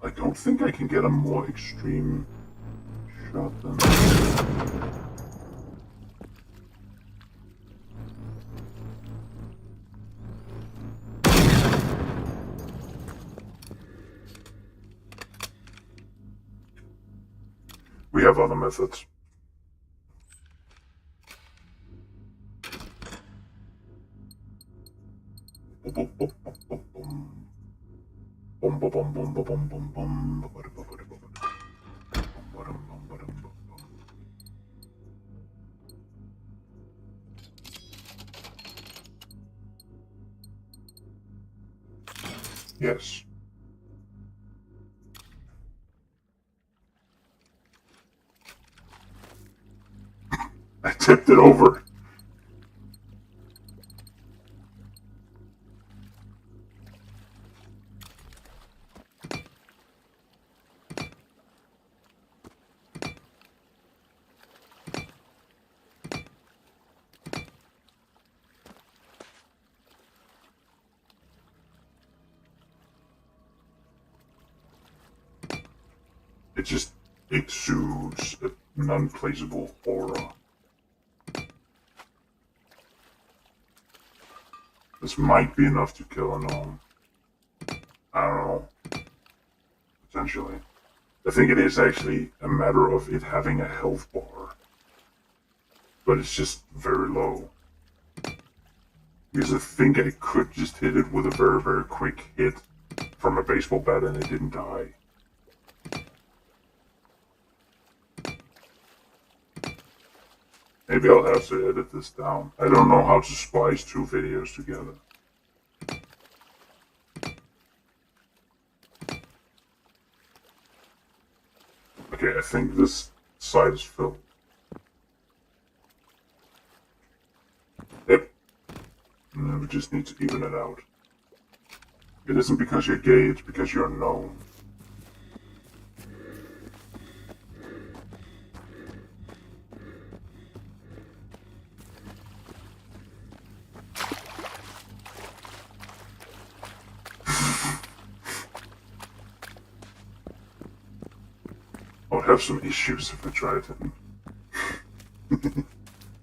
I don't think I can get a more extreme shot than that. We have other methods. Yes. I tipped it over. It just exudes an unplaceable aura. This might be enough to kill a gnome. I don't know. Potentially. I think it is actually a matter of it having a health bar. But it's just very low. Because I think I could just hit it with a very, very quick hit from a baseball bat and it didn't die. Maybe I'll have to edit this down. I don't know how to splice two videos together. Okay, I think this side is filled. Yep. And then we just need to even it out. It isn't because you're gay, it's because you're known. I'll have some issues if I try it.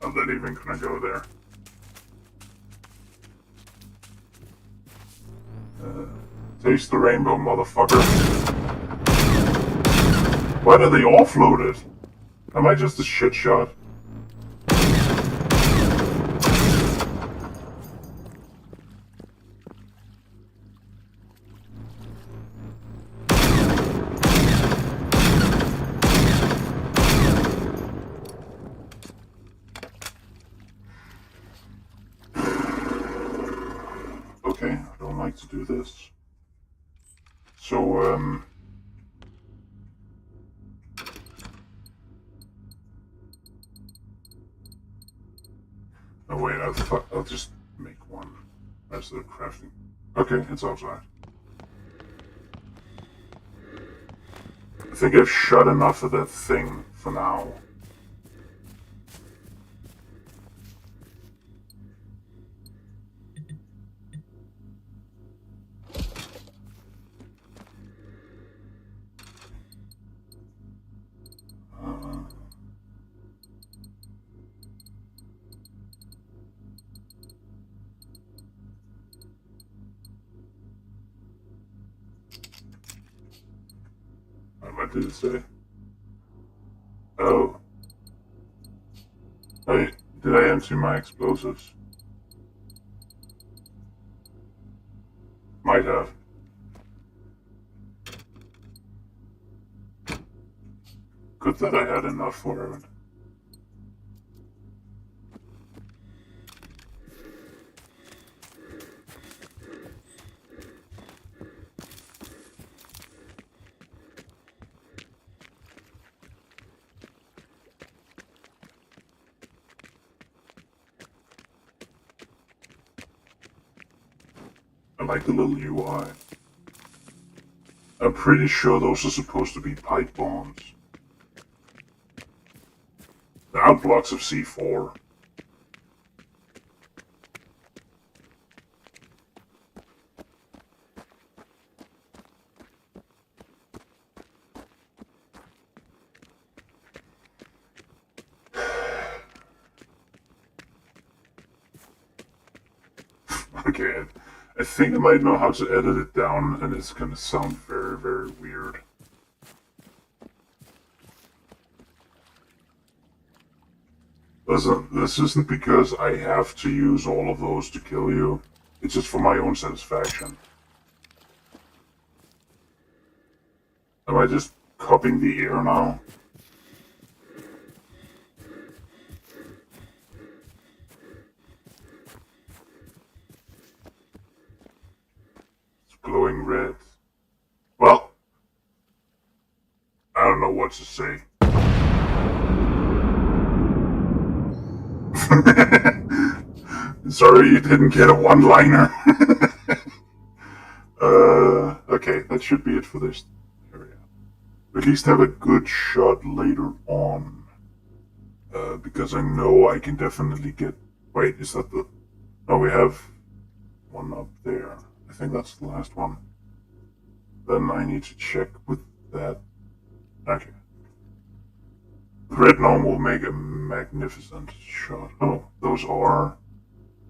I'm not even gonna go there. Taste the rainbow, motherfucker. Why do they offload it? Am I just a shit shot? Okay, I don't like to do this. So, oh wait, I'll just make one. That's the crafting. Okay, it's outside. I think I've shot enough of that thing for now. What did it say? Oh. Did I empty my explosives? Might have. Good that I had enough for it. I like the little UI. I'm pretty sure those are supposed to be pipe bombs. There are blocks of C4. Okay, I think I might know how to edit it down, and it's gonna sound very, very weird. Listen, this isn't because I have to use all of those to kill you. It's just for my own satisfaction. Am I just cupping the air now? It's glowing red. Well, I don't know what to say. Sorry you didn't get a one-liner. Okay, that should be it for this area. At least have a good shot later on. Because I know I can definitely get... Wait, is that the... No, we have one up there. I think that's the last one. Then I need to check with that. Okay. The red gnome will make a magnificent shot. Oh, those are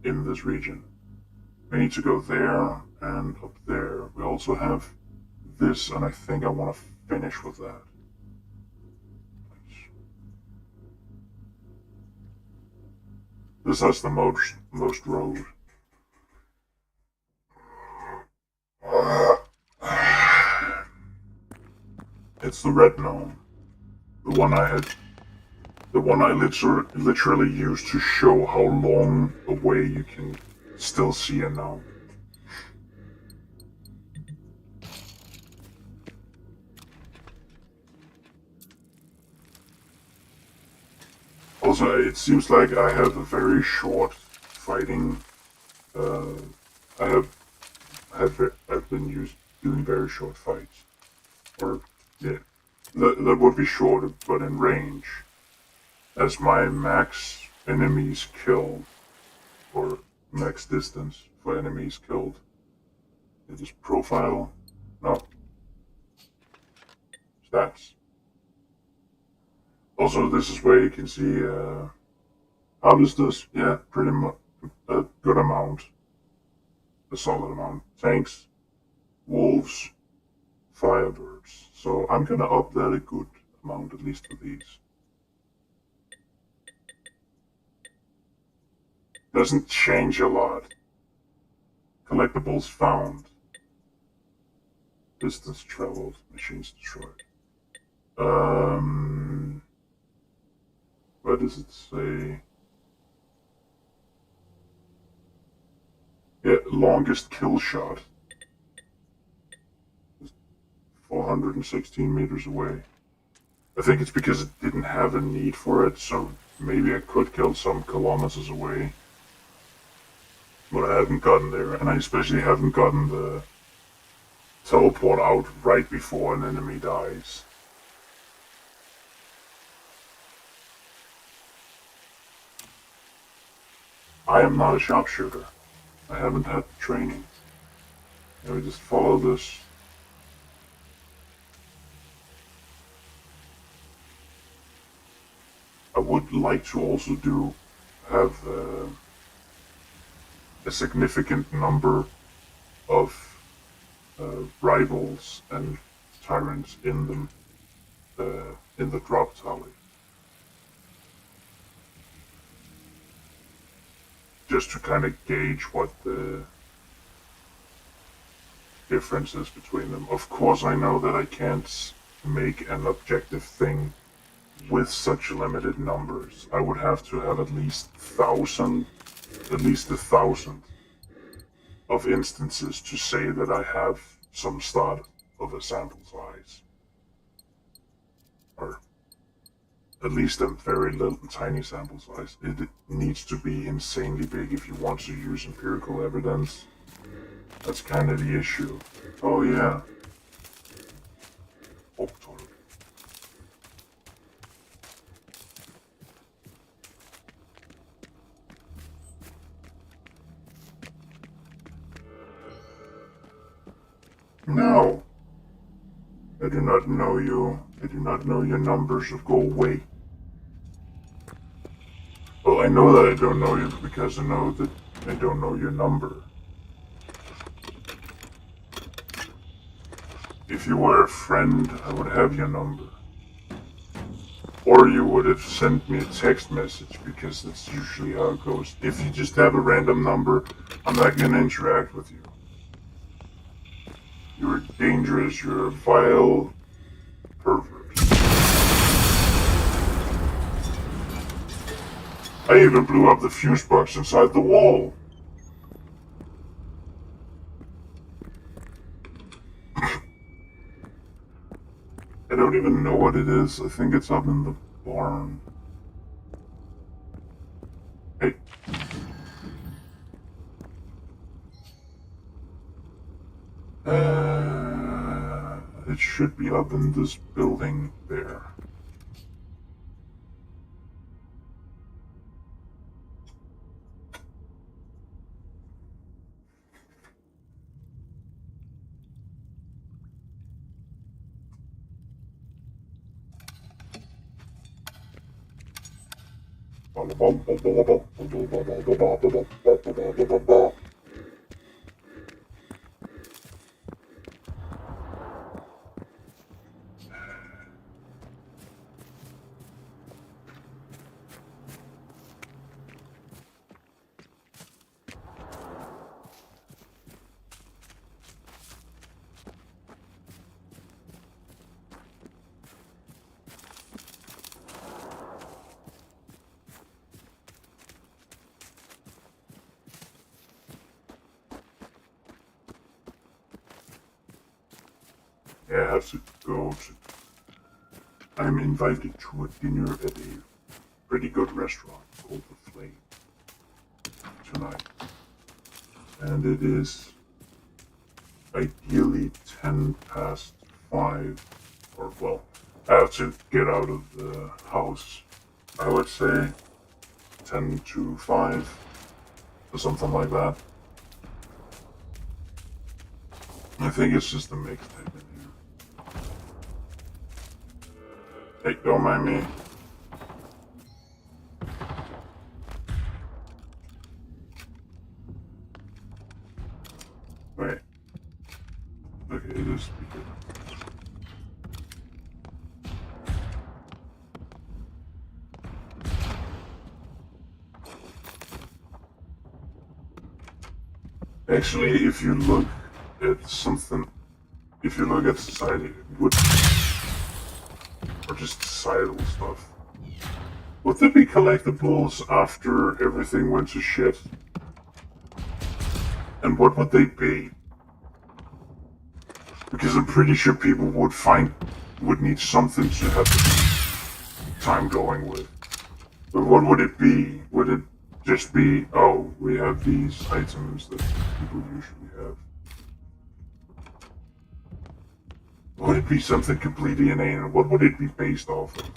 in this region. We need to go there and up there. We also have this, and I think I want to finish with that. This has the most road. It's the red gnome. The one I had The one I literally use to show how long away you can still see it now. Also, it seems like I have a very short fighting. I have I've been doing very short fights, or yeah, that would be shorter, but in range, as my max enemies killed, or max distance for enemies killed. It is profile, no stats. Also, this is where you can see how does this? Yeah, pretty much a good amount, a solid amount. Tanks, wolves, firebirds. So I'm gonna up that a good amount, at least for these. Doesn't change a lot. Collectibles found. Distance traveled. Machines destroyed. What does it say? Yeah, longest kill shot. 416 meters away. I think it's because it didn't have a need for it, so maybe I could kill some kilometers away. But I haven't gotten there, and I especially haven't gotten the teleport out right before an enemy dies. I am not a sharpshooter. I haven't had the training. Let me just follow this. I would like to also have a significant number of rivals and tyrants in the drop tally. Just to kind of gauge what the difference is between them. Of course, I know that I can't make an objective thing with such limited numbers. I would have to have at least 1,000 of instances to say that I have some start of a sample size. Or at least a very little tiny sample size. It needs to be insanely big if you want to use empirical evidence. That's kind of the issue. Oh yeah. Oh, totally. No. I do not know you. I do not know your numbers, so go away. Well, I know that I don't know you because I know that I don't know your number. If you were a friend, I would have your number. Or you would have sent me a text message, because that's usually how it goes. If you just have a random number, I'm not gonna interact with you. You're dangerous, you're a vile pervert. I even blew up the fuse box inside the wall. I don't even know what it is. I think it's up in the barn. Hey. It should be up in this building there. I have to go to... I'm invited to a dinner at a pretty good restaurant called The Flame tonight. And it is ideally 10 past 5, or well, I have to get out of the house, I would say 10 to 5, or something like that. I think it's just a mixtape in here. Hey, don't mind me. Wait. Okay, it is speaker. Actually, if you look at something, if you look at society, would, or just societal stuff, would there be collectibles after everything went to shit? And what would they be? Because I'm pretty sure people would need something to have the time going with. But what would it be? Would it just be, oh, we have these items that people usually have? Would it be something completely inane, and what would it be based off of?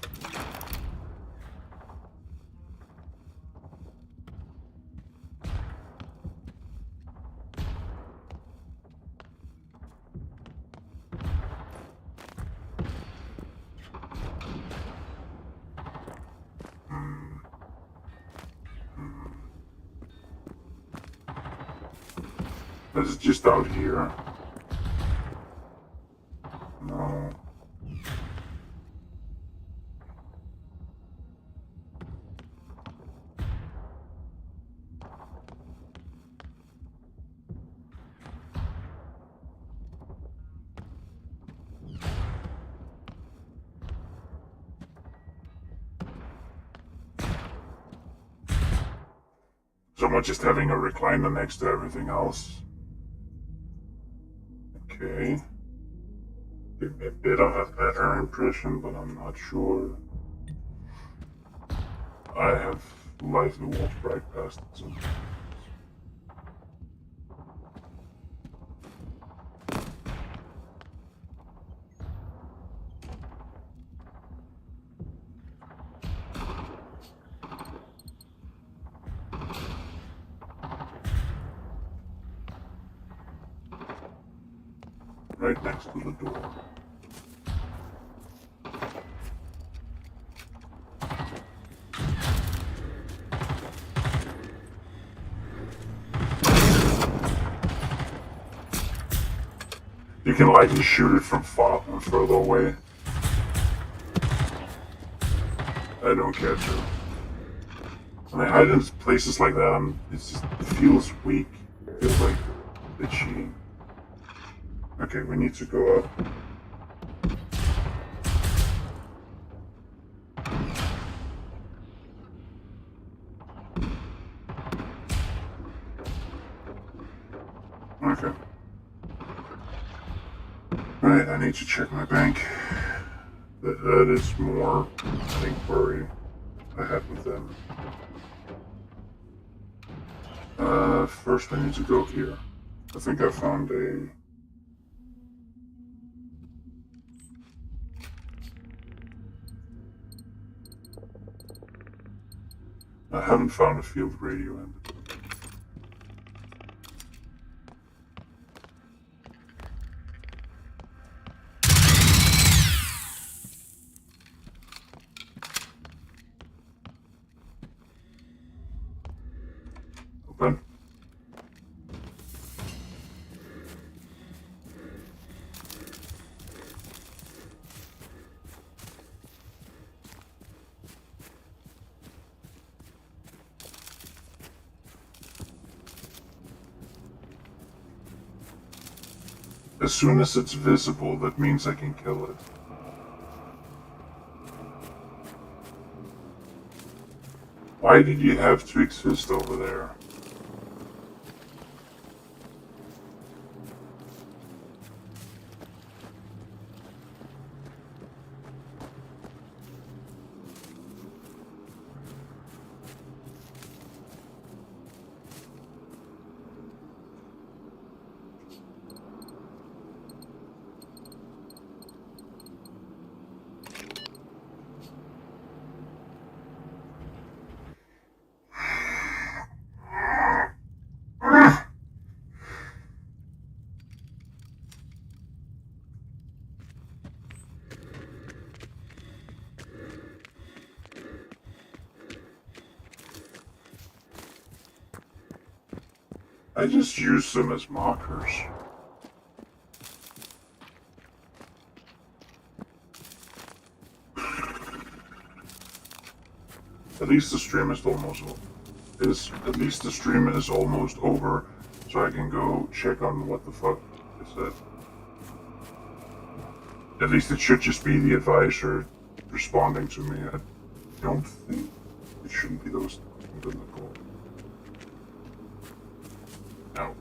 This is just out here. No. Someone just having a recliner next to everything else. Okay. Give me a bit of a better impression, but I'm not sure. I have lightly walked right past it, so. Right next to the door. You can lightly shoot it from far and further away. I don't catch it. When I hide in places like that, it feels weak. It feels like a bit cheating. Okay, we need to go up. Okay. Right, I need to check my bank. That is more, I think, worry I had with them. First I need to go here. I think I found a... I haven't found a field radio end. Open. As soon as it's visible, that means I can kill it. Why did you have to exist over there? I just use them as markers. At least the stream is almost over, so I can go check on what the fuck it said. At least it should just be the advisor responding to me. I don't think it shouldn't be those things in the call. No.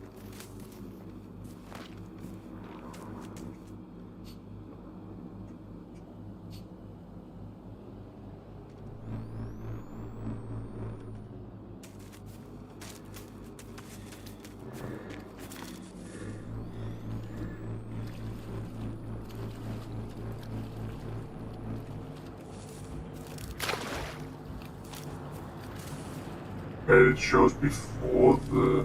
It shows before the...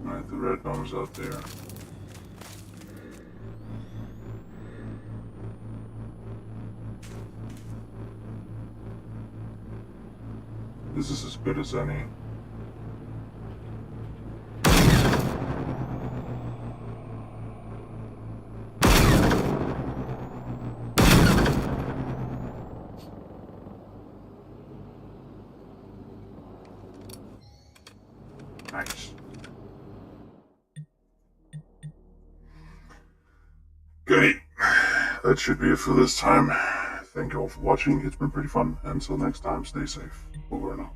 Alright, the red bomb's out there. This is as good as any. Nice. Goodie. That should be it for this time. Thank you all for watching. It's been pretty fun. Until next time, stay safe. Over and out.